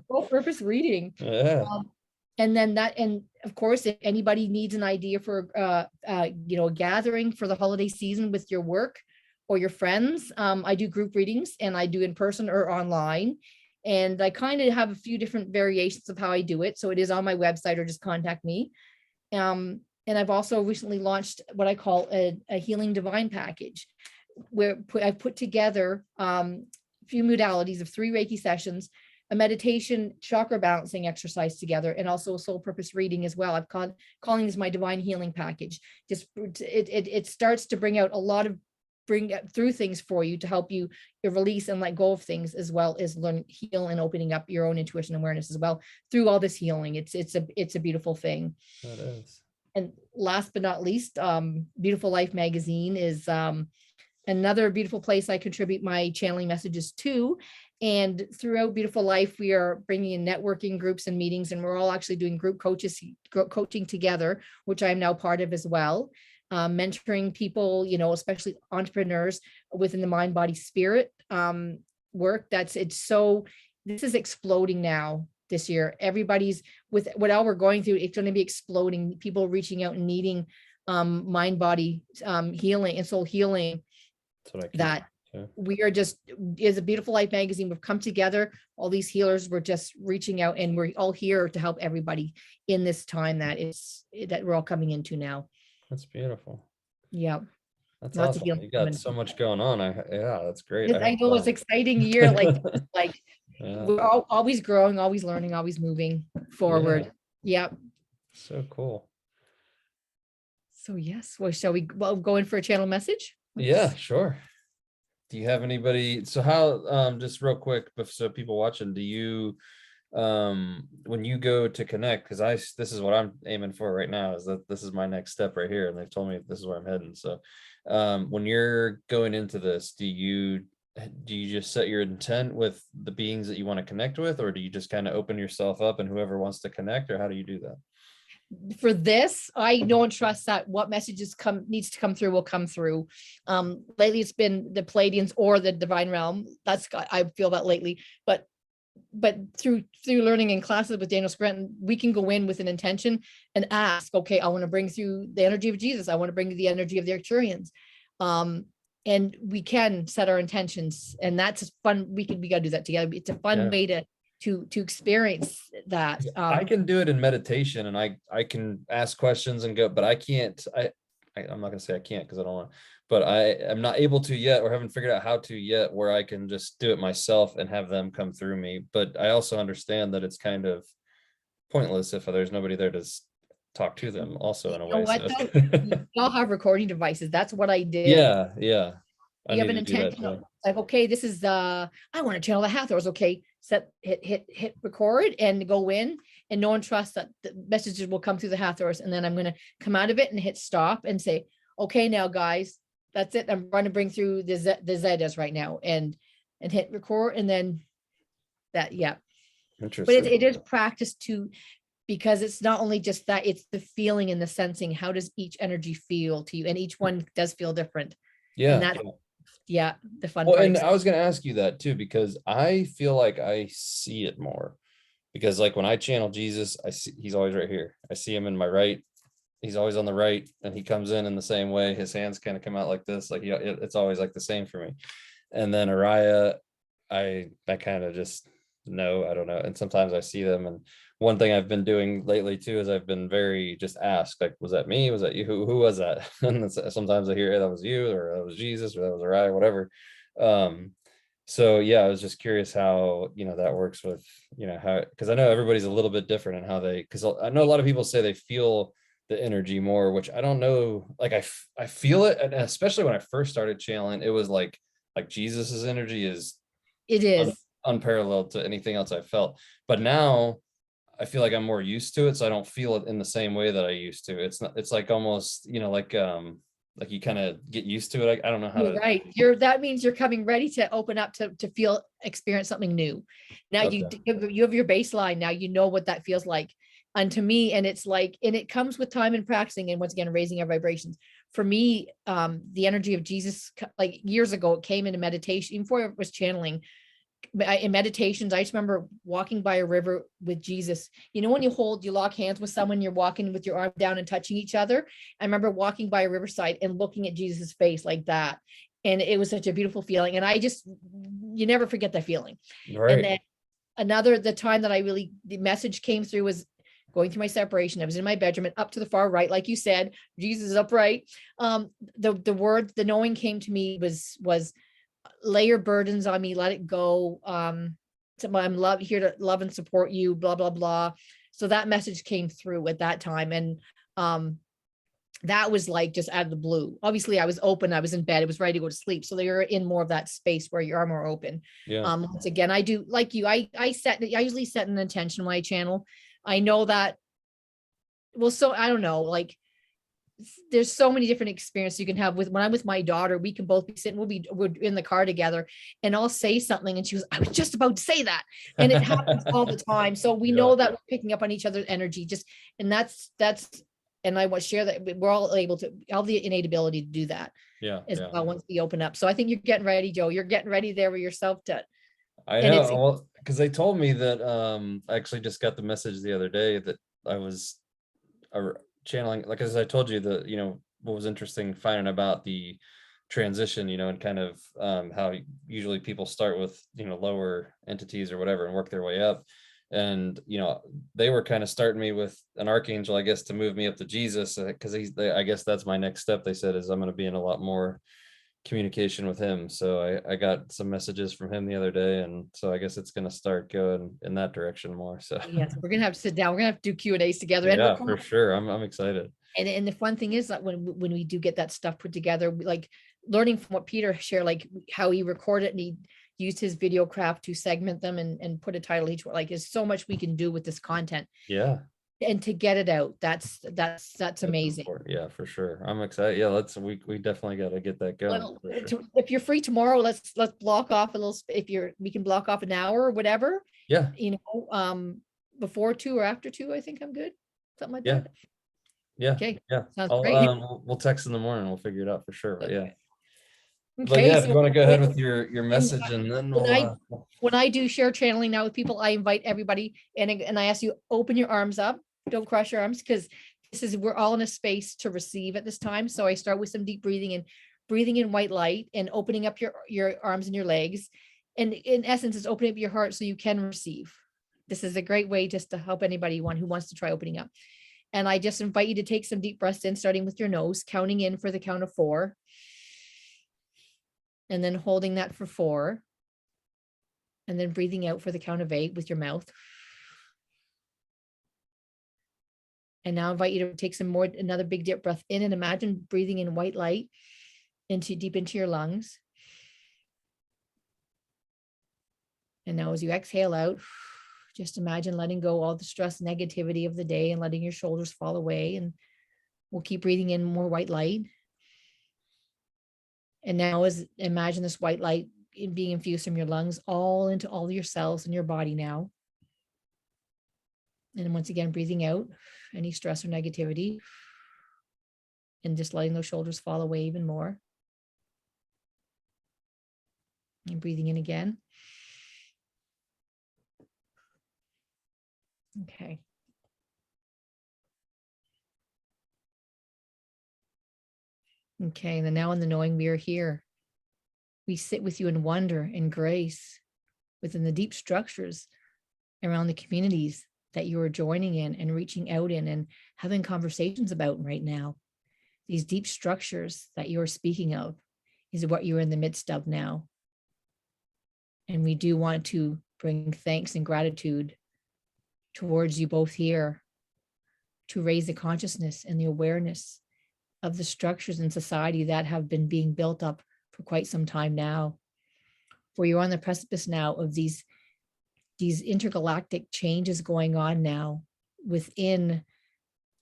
full purpose reading. Yeah. And then and of course, if anybody needs an idea for a gathering for the holiday season with your work or your friends, I do group readings, and I do in person or online. And I kind of have a few different variations of how I do it. So it is on my website, or just contact me. And I've also recently launched what I call a healing divine package, where I've put together a few modalities of 3 Reiki sessions, a meditation chakra balancing exercise together, and also a soul purpose reading as well. I'm calling this my divine healing package. Just it starts to bring out a lot of bring through things for you to help you release and let go of things, as well as learn, heal, and opening up your own intuition awareness as well through all this healing. It's a beautiful thing. That is. And last but not least, Beautiful Life magazine is another beautiful place I contribute my channeling messages to. And throughout Beautiful Life, we are bringing in networking groups and meetings, and we're all actually doing group coaching together, which I'm now part of as well. Mentoring people, especially entrepreneurs within the mind, body, spirit work. This is exploding now this year. Everybody's, with what all we're going through, it's going to be exploding. People reaching out and needing mind, body healing and soul healing. That's what I that we are just, is a Beautiful Life magazine. We've come together, all these healers, we're just reaching out, and we're all here to help everybody in this time that we're all coming into now. That's beautiful. Yeah. That's Lots of awesome. healing You got so much going on. Yeah, that's great. I know it's exciting year. Like Yeah. we're always growing, always learning, always moving forward. Yeah. So cool. So yes, well, shall we go in for a channel message? Yeah, sure. Do you have anybody? So how, just real quick, so people watching, do you, when you go to connect, because this is what I'm aiming for right now, is that this is my next step right here, and they've told me this is where I'm heading. So when you're going into this, do you just set your intent with the beings that you want to connect with, or do you just kind of open yourself up and whoever wants to connect, or how do you do that? For this, I don't trust that what messages needs to come through will come through. Lately it's been the Pleiadians or the divine realm. I feel that lately, but through learning in classes with Daniel Scranton, we can go in with an intention and ask, okay, I want to bring through the energy of Jesus. I want to bring the energy of the Arcturians. And we can set our intentions, and that's fun. We got to do that together. It's a fun way to experience that. I can do it in meditation, and I can ask questions and go, but I can't, I'm not gonna say I can't, because I don't want to, but I'm not able to yet, or haven't figured out how to yet, where I can just do it myself and have them come through me. But I also understand that it's kind of pointless if there's nobody there to talk to them also, in a way. What, So. we all have recording devices. That's what I did. Yeah. You have an intention, like, okay, this is I want to channel the Hathors. Okay, hit record and go in, and no one trusts that the messages will come through the Hathors, and then I'm going to come out of it and hit stop and say, okay, now guys, that's it. I'm going to bring through the Zetas right now, and hit record, and then that. Yeah. Interesting. But it is practice too, because it's not only just that, it's the feeling and the sensing. How does each energy feel to you? And each one does feel different. Yeah. And that's, the fun part. Well, and I was going to ask you that too, because I feel like I see it more, because like when I channel Jesus, I see he's always right here. I see him in my right. He's always on the right, and he comes in the same way. His hands kind of come out like this. Like it's always like the same for me. And then Araya, I kind of just know, I don't know. And sometimes I see them. And one thing I've been doing lately too is I've been very just asked, like, was that me? Was that you? Who was that? And sometimes I hear, hey, that was you, or that was Jesus, or that was Araya, whatever. So yeah, I was just curious how, that works with, how, because I know everybody's a little bit different in how because I know a lot of people say they feel the energy more, which I don't know. Like I feel it, and especially when I first started channeling, it was like Jesus's energy is unparalleled to anything else I felt. But now I feel like I'm more used to it, so I don't feel it in the same way that I used to. It's like almost, like you kind of get used to it. I don't know how to. Right. That means you're coming ready to open up to experience something new. Now you have your baseline. Now you know what that feels like. And to me, and it comes with time and practicing, and once again, raising our vibrations. For me, the energy of Jesus, like years ago, it came into meditation, even before I was channeling. In meditations, I just remember walking by a river with Jesus. When you lock hands with someone, you're walking with your arm down and touching each other. I remember walking by a riverside and looking at Jesus' face like that. And it was such a beautiful feeling. And you never forget that feeling. Right. And then the time that the message came through was going through my separation. I was in my bedroom, and up to the far right, like you said, Jesus is upright. The knowing came to me was lay your burdens on me, let it go. I'm here to love and support you, blah, blah, blah. So that message came through at that time. And that was like just out of the blue. Obviously I was open, I was in bed, I was ready to go to sleep. So you're in more of that space where you are more open. Yeah. Once again, I do like you, I usually set an intention when I channel. I know that, well, so I don't know, like there's so many different experiences you can have with, when I'm with my daughter, we can both be sitting, we're in the car together, and I'll say something and she goes, I was just about to say that. And it happens all the time. So we know that we're picking up on each other's energy, just, and that's, and I want to share that we're all able to have the innate ability to do that as well once we open up. So I think you're getting ready, Joe. You're getting ready there with yourself to. I know, well, because they told me that I actually just got the message the other day that I was channeling, like as I told you, the what was interesting finding about the transition, and kind of how usually people start with lower entities or whatever and work their way up. And they were kind of starting me with an archangel, I guess, to move me up to Jesus, because I guess that's my next step. They said is I'm going to be in a lot more communication with him. So I got some messages from him the other day, and so I guess it's going to start going in that direction more. So yes, we're gonna have to sit down. We're gonna have to do Q&As together. Yeah, for sure. I'm excited. And the fun thing is that when we do get that stuff put together, like learning from what Peter shared, like how he recorded and he used his video craft to segment them and put a title each one. Like there's so much we can do with this content. Yeah. And to get it out, that's amazing. Yeah, for sure. I'm excited. Yeah, we definitely got to get that going. Well, if you're free tomorrow, let's block off a little, we can block off an hour or whatever. Yeah. Before 2 or after 2, I think I'm good. Something like that. Yeah. Okay. Yeah. Sounds great. We'll text in the morning. We'll figure it out for sure. But yeah. Okay. But yeah, if you want to go ahead with your message, and then when I do share channeling now with people, I invite everybody and I ask you, open your arms up, don't cross your arms, because we're all in a space to receive at this time. So I start with some deep breathing and breathing in white light and opening up your arms and your legs. And in essence, it's opening up your heart so you can receive. This is a great way just to help anybody who wants to try opening up. And I just invite you to take some deep breaths in, starting with your nose, counting in for the count of 4. And then holding that for 4. And then breathing out for the count of 8 with your mouth. And now I invite you to take another big deep breath in, and imagine breathing in white light deep into your lungs. And now as you exhale out, just imagine letting go all the stress, negativity of the day, and letting your shoulders fall away. And we'll keep breathing in more white light. And now imagine this white light being infused from your lungs all into all your cells in your body now. And once again, breathing out any stress or negativity, and just letting those shoulders fall away even more. And breathing in again. Okay. Okay, and then now in the knowing we are here, we sit with you in wonder and grace within the deep structures around the communities that you are joining in and reaching out in and having conversations about right now. These deep structures that you are speaking of is what you're in the midst of now. And we do want to bring thanks and gratitude towards you both here to raise the consciousness and the awareness of the structures in society that have been being built up for quite some time now. For you're on the precipice now of these intergalactic changes going on now within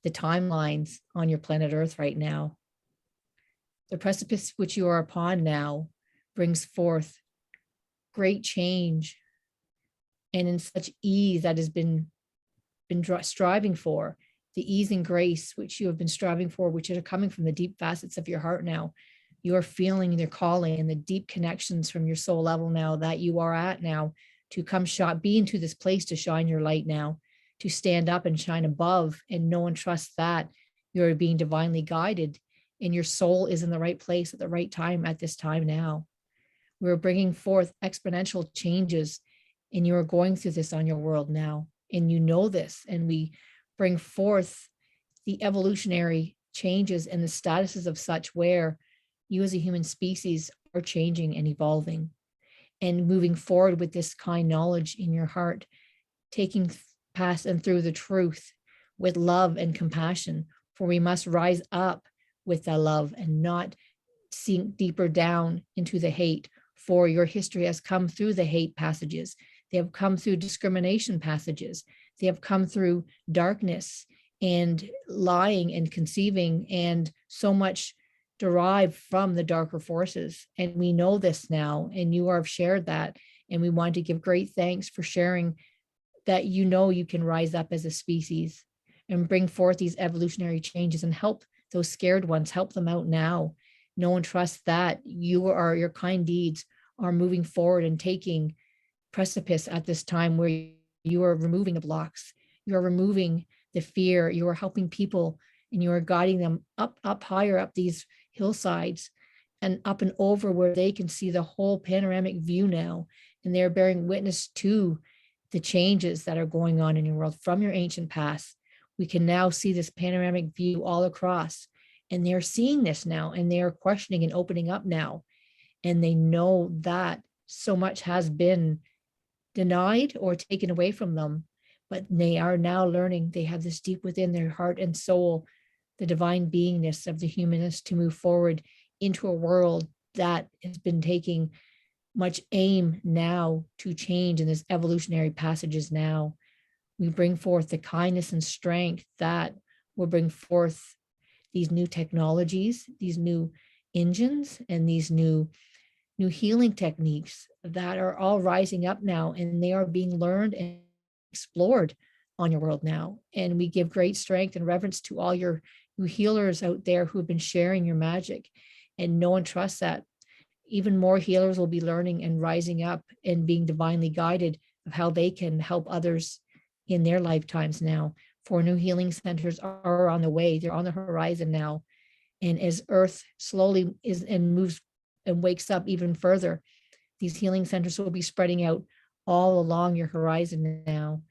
the timelines on your planet Earth right now. The precipice which you are upon now brings forth great change, and in such ease that has been striving for, the ease and grace which you have been striving for, which are coming from the deep facets of your heart now. You are feeling their calling and the deep connections from your soul level now that you are at now to be into this place to shine your light now, to stand up and shine above and know and trust that you're being divinely guided and your soul is in the right place at the right time at this time now. We're bringing forth exponential changes, and you are going through this on your world now, and you know this, and we bring forth the evolutionary changes and the statuses of such where you as a human species are changing and evolving and moving forward with this kind knowledge in your heart, taking past and through the truth with love and compassion for we must rise up with the love and not sink deeper down into the hate. For your history has come through the hate passages. They have come through discrimination passages. They have come through darkness and lying and conceiving, and so much derived from the darker forces. And we know this now, and you have shared that. And we want to give great thanks for sharing that. You know, you can rise up as a species and bring forth these evolutionary changes and help those scared ones, help them out now. Know and trust that your kind deeds are moving forward and taking precipice at this time, where you are removing the blocks, you are removing the fear, you are helping people, and you are guiding them up higher up these hillsides and up and over where they can see the whole panoramic view now. And they're bearing witness to the changes that are going on in your world from your ancient past. We can now see this panoramic view all across, and they're seeing this now, and they are questioning and opening up now. And they know that so much has been denied or taken away from them, but they are now learning. They have this deep within their heart and soul, the divine beingness of the humanist, to move forward into a world that has been taking much aim now to change in this evolutionary passages now. We bring forth the kindness and strength that will bring forth these new technologies, these new engines, and these new healing techniques that are all rising up now, and they are being learned and explored on your world now. And we give great strength and reverence to all your new healers out there who have been sharing your magic, and know and trust that even more healers will be learning and rising up and being divinely guided of how they can help others in their lifetimes now. For new healing centers are on the way. They're on the horizon now. And as Earth slowly is and moves and wakes up even further, these healing centers will be spreading out all along your horizon now.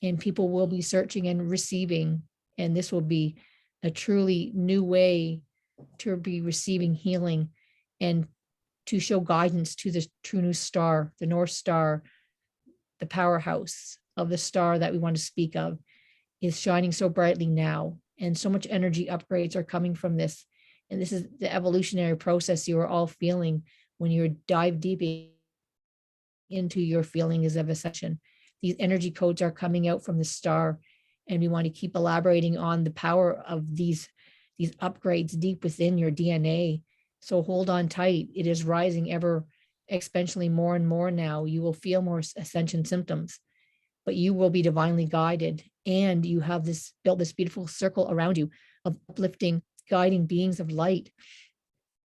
And people will be searching and receiving. And this will be a truly new way to be receiving healing and to show guidance to the true new star, the North Star, the powerhouse of the star that we want to speak of, is shining so brightly now. And so much energy upgrades are coming from this. And this is the evolutionary process you are all feeling when you dive deep into your feelings of ascension. These energy codes are coming out from the star, and we want to keep elaborating on the power of these upgrades deep within your DNA. So hold on tight. It is rising ever exponentially more and more now. You will feel more ascension symptoms, but you will be divinely guided. And you have built this beautiful circle around you of uplifting, guiding beings of light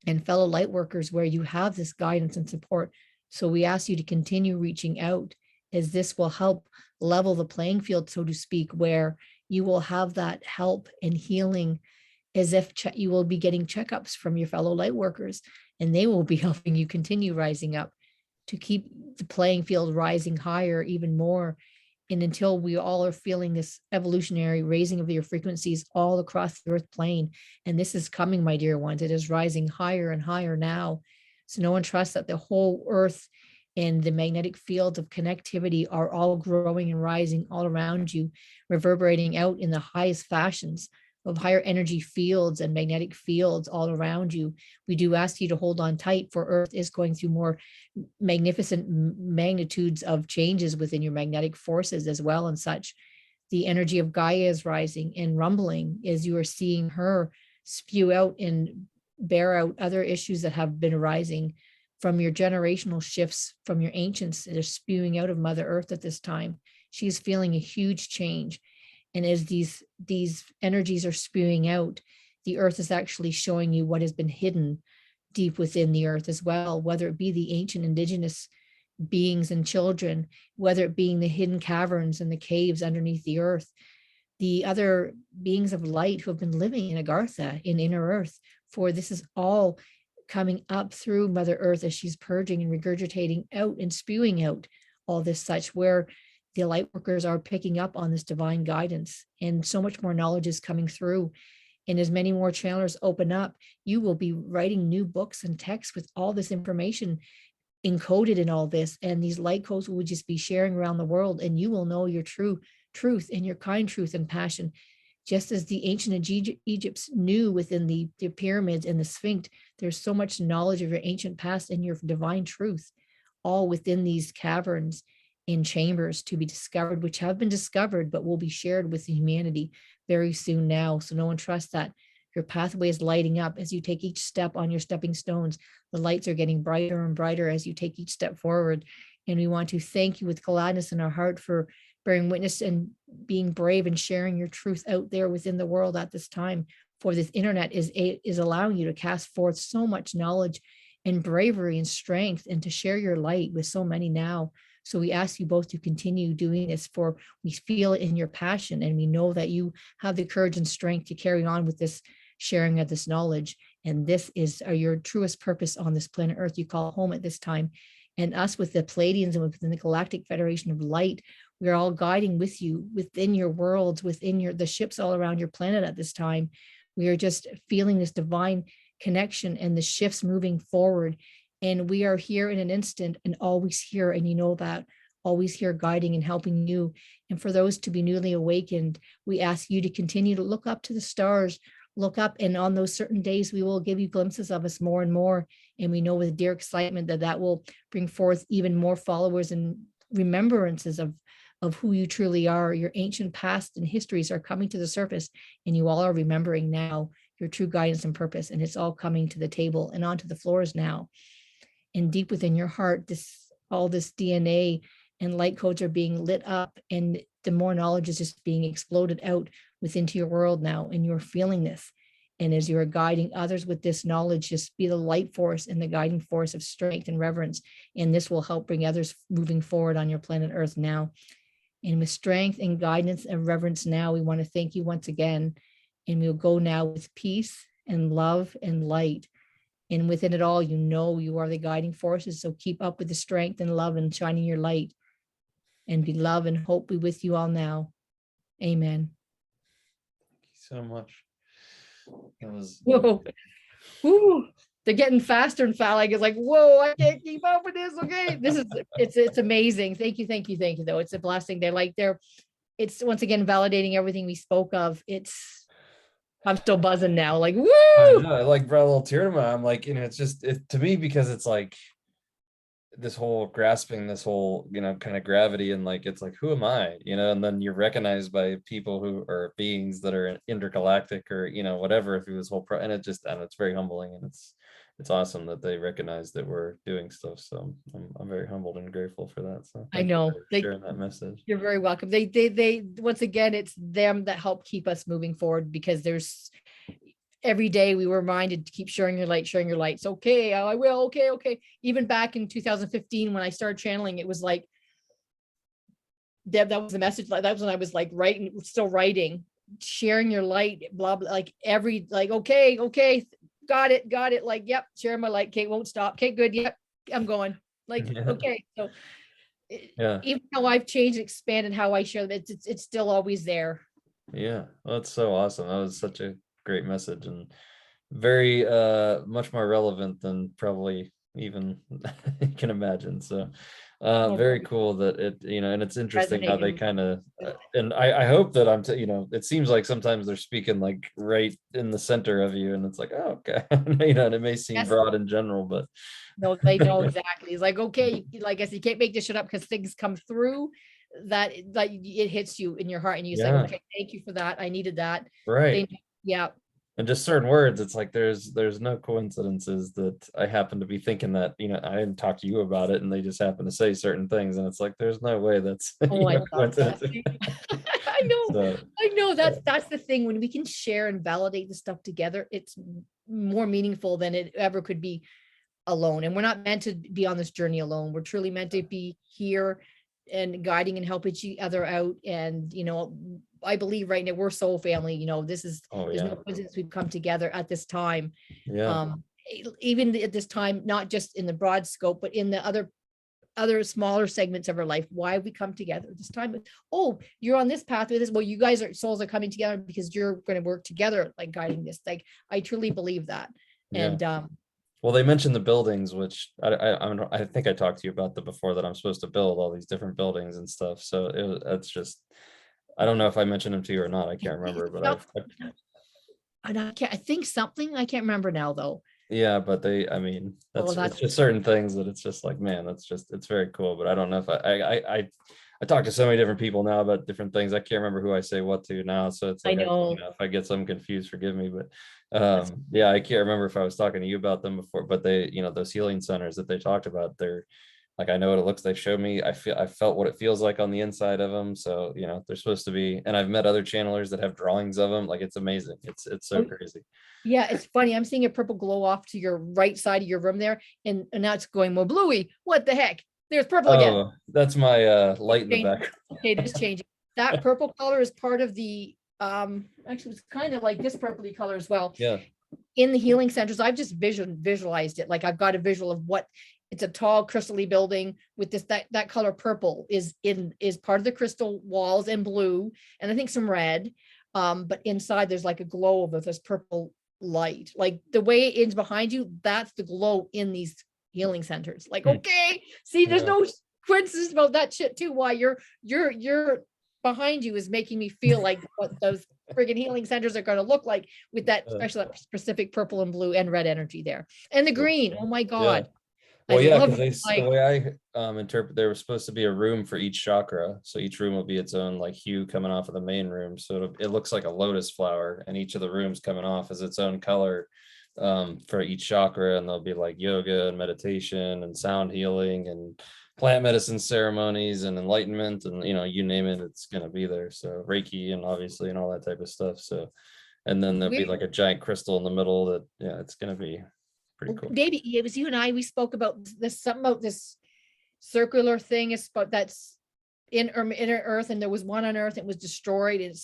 and fellow light workers, where you have this guidance and support. So we ask you to continue reaching out, as this will help level the playing field, so to speak, where you will have that help and healing, as if you will be getting checkups from your fellow light workers, and they will be helping you continue rising up to keep the playing field rising higher even more. And until we all are feeling this evolutionary raising of your frequencies all across the earth plane. And this is coming, my dear ones. It is rising higher and higher now. So no one trusts that the whole earth and the magnetic fields of connectivity are all growing and rising all around you, reverberating out in the highest fashions of higher energy fields and magnetic fields all around you. We do ask you to hold on tight, for Earth is going through more magnificent magnitudes of changes within your magnetic forces as well and such. The energy of Gaia is rising and rumbling as you are seeing her spew out and bear out other issues that have been arising from your generational shifts from your ancients that are spewing out of Mother Earth at this time. She's feeling a huge change. And as these energies are spewing out, the earth is actually showing you what has been hidden deep within the earth as well, whether it be the ancient indigenous beings and children, whether it being the hidden caverns and the caves underneath the earth, the other beings of light who have been living in Agartha, in inner earth. For this is all coming up through Mother Earth as she's purging and regurgitating out and spewing out all this such, where the light workers are picking up on this divine guidance, and so much more knowledge is coming through. And as many more channels open up, you will be writing new books and texts with all this information encoded in all this. And these light codes will just be sharing around the world, and you will know your true truth and your kind truth and passion. just as the ancient Egypts knew within the pyramids and the Sphinx, there's so much knowledge of your ancient past and your divine truth, all within these caverns in chambers to be discovered, which have been discovered, but will be shared with humanity very soon now. So no one trusts that. Your pathway is lighting up as you take each step on your stepping stones. The lights are getting brighter and brighter as you take each step forward. And we want to thank you with gladness in our heart for bearing witness and being brave and sharing your truth out there within the world at this time. For this internet is allowing you to cast forth so much knowledge and bravery and strength, and to share your light with so many now. So we ask you both to continue doing this, for we feel it in your passion, and we know that you have the courage and strength to carry on with this sharing of this knowledge. And this is your truest purpose on this planet Earth you call home at this time. And us with the Palladians and within the Galactic Federation of Light, we're all guiding with you within your worlds, within the ships all around your planet at this time. We are just feeling this divine connection and the shifts moving forward. And we are here in an instant and always here. And you know that, always here guiding and helping you. And for those to be newly awakened, we ask you to continue to look up to the stars, look up, and on those certain days, we will give you glimpses of us more and more. And we know with dear excitement that will bring forth even more followers and remembrances of who you truly are. Your ancient past and histories are coming to the surface, and you all are remembering now your true guidance and purpose. And it's all coming to the table and onto the floors now. And deep within your heart, all this DNA and light codes are being lit up, and the more knowledge is just being exploded out within your world now, and you're feeling this. And as you're guiding others with this knowledge, just be the light force and the guiding force of strength and reverence. And this will help bring others moving forward on your planet Earth now. And with strength and guidance and reverence now, we want to thank you once again. And we'll go now with peace and love and light. And within it all, you know you are the guiding forces. So keep up with the strength and love and shining your light. And be love and hope be with you all now. Amen. So much. It was whoa. Woo. They're getting faster and fast. Like it's like, whoa, I can't keep up with this. Okay. It's amazing. Thank you though. It's a blessing. It's once again validating everything we spoke of. I'm still buzzing now. Like, woo. I know, I like brought a little tear to my eye. I'm like, it's just to me, because it's like this whole grasping this whole kind of gravity, and like it's like, who am I, and then you're recognized by people who are beings that are intergalactic or whatever through this whole and it's very humbling, and it's awesome that they recognize that we're doing stuff. So I'm very humbled and grateful for that. So I know for sharing that message. You're very welcome. They once again, it's them that help keep us moving forward, because there's every day we were reminded to keep sharing your light. It's okay. I will. Okay. Even back in 2015, when I started channeling, it was like, that was the message. That was when I was like still writing, sharing your light, blah, blah, like okay. Got it. Like, yep. Sharing my light. Kate won't stop. Okay, good. Yep. I'm going like, yeah. Okay. So yeah, even how I've changed, expanded how I share them, it's still always there. Yeah. Well, that's so awesome. That was such a great message, and very much more relevant than probably even you can imagine. So very cool that it and it's interesting how they kind of and I hope that it seems like sometimes they're speaking like right in the center of you, and it's like, oh, okay. And it may seem broad in general, but no, they know exactly. It's like, okay, like I said, you can't make this shit up, because things come through that it hits you in your heart, and you say, okay, thank you for that, I needed that, right? Yeah. And just certain words, it's like there's no coincidences that I happen to be thinking that I didn't talk to you about it, and they just happen to say certain things, and it's like there's no way that's coincidence. I know that's the thing. When we can share and validate the stuff together, it's more meaningful than it ever could be alone. And we're not meant to be on this journey alone. We're truly meant to be here and guiding and helping each other out. And I believe right now we're soul family. This is there's no coincidence we've come together at this time. Even at this time, not just in the broad scope, but in the other smaller segments of our life. Why have we come together this time? Oh, you're on this path with this. Well, you guys souls are coming together because you're going to work together, like guiding this. Like, I truly believe that. And well, they mentioned the buildings, which I think I talked to you about before, that I'm supposed to build all these different buildings and stuff. So it's just I don't know if I mentioned them to you or not. I can't I think remember, but stuff- and I think something, I can't remember now though. yeah, but I mean, Oh, it's that's just certain things that it's just like, man, it's very cool. But I don't know if I talk to so many different people now about different things. I can't remember who I say what to now. So it's I like, know. if I get some confused, forgive me. But That's yeah, I can't remember if I was talking to you about them before. But they, those healing centers that they talked about, they're like, I know what it looks. They showed me. I felt what it feels like on the inside of them. So they're supposed to be. And I've met other channelers that have drawings of them. Like it's amazing. It's so oh, crazy. yeah, it's funny. I'm seeing a purple glow off to your right side of your room there, and now it's going more bluey. What the heck? There's purple again. Oh, that's my light in the back. Okay, just changing. That purple color is part of the actually it's kind of like this purpley color as well. Yeah. In the healing centers, I've just visualized it. Like I've got a visual of what it's a tall crystally building with this that color purple is part of the crystal walls and blue, and I think some red. But inside there's like a glow of this purple light. Like the way it's behind you, that's the glow in these healing centers. Like, okay, see, there's Yeah. no coincidence about that shit too. Why you're behind you is making me feel like what those friggin' healing centers are going to look like with that, especially that specific purple and blue and red energy there, and the green. Oh my Yeah. God, I Well, yeah, love because it. the way I interpret, there was supposed to be a room for each chakra, so each room will be its own like hue coming off of the main room. So it looks like a lotus flower, and each of the rooms coming off is its own color for each chakra, and there'll be like yoga and meditation and sound healing and plant medicine ceremonies and enlightenment, and you name it, it's gonna be there. So Reiki and obviously and all that type of stuff. So, and then there'll be like a giant crystal in the middle that it's gonna be pretty cool. Maybe it was you and I, we spoke about this, something about this circular thing is, but that's in Earth, and there was one on Earth that was destroyed, and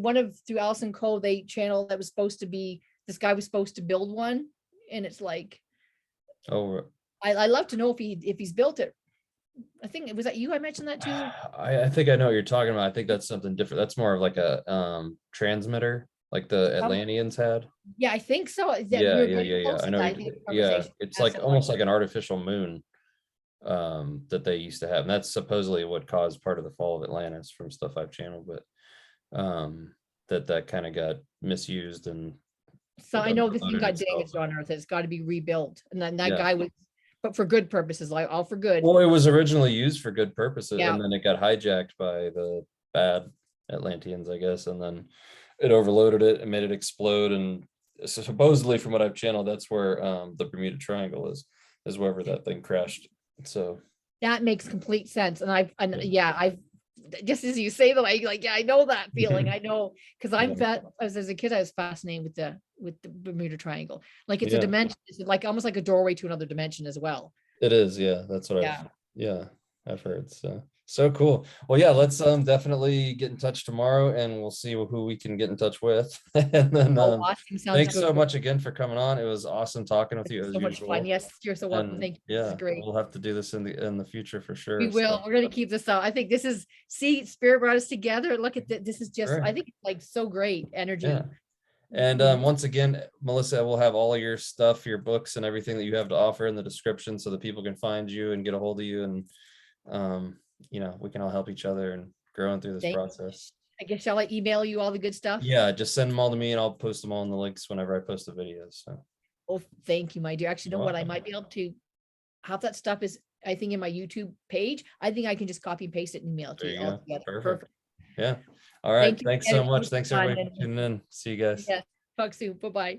one of through Allison Cole, they channeled that was supposed to be, this guy was supposed to build one, and it's like, Oh, I love to know if he's built it. I think it was that you, I mentioned that too. I think I know what you're talking about. I think that's something different. That's more of like a transmitter, like the Atlanteans had. Yeah, I think so. That we Yeah, were yeah, getting yeah, yeah. close I to know. that. I think Yeah, conversation it's had like something almost like like an artificial moon that they used to have, and that's supposedly what caused part of the fall of Atlantis from stuff I've channeled, but that kind of got misused and so I know this thing overloaded got itself. damaged on Earth. It's got to be rebuilt, and then that Yeah. guy was, but for good purposes, like all for good. Well, it was originally used for good purposes, Yeah. and then it got hijacked by the bad Atlanteans, I guess, and then it overloaded it and made it explode. And so supposedly, from what I've channeled, that's where the Bermuda Triangle is wherever that thing crashed. So That makes complete sense. And I've just as you say that, I know that feeling. I know, because as a kid, I was fascinated with the Bermuda Triangle. Like it's a dimension, it's like almost like a doorway to another dimension as well. it is, yeah. That's what I've heard. So cool. Well, yeah, let's definitely get in touch tomorrow, and we'll see who we can get in touch with. And then Awesome. Sounds thanks good. so much again for coming on. It was awesome talking with you as So much usual. fun. Yes, you're so welcome. And Thank you. This is great. we'll have to do this in the future for sure. We will. We're going to keep this out. I think this is, see, Spirit brought us together. Look at this is just, I think it's like so great energy. Yeah. And once again, Melissa, we'll have all of your stuff, your books and everything that you have to offer in the description so that people can find you and get a hold of you, and we can all help each other and growing through this process. I guess shall I email you all the good stuff? Yeah, just send them all to me and I'll post them all in the links whenever I post the videos. So Oh, thank you, my dear. Actually, you know what? I might be able to, half that stuff is, I think, in my YouTube page. I think I can just copy and paste it and email it to you all together. Perfect. Yeah. All right. Thanks so much. Thanks everybody for tuning in. See you guys. Yes. Talk soon. Bye-bye.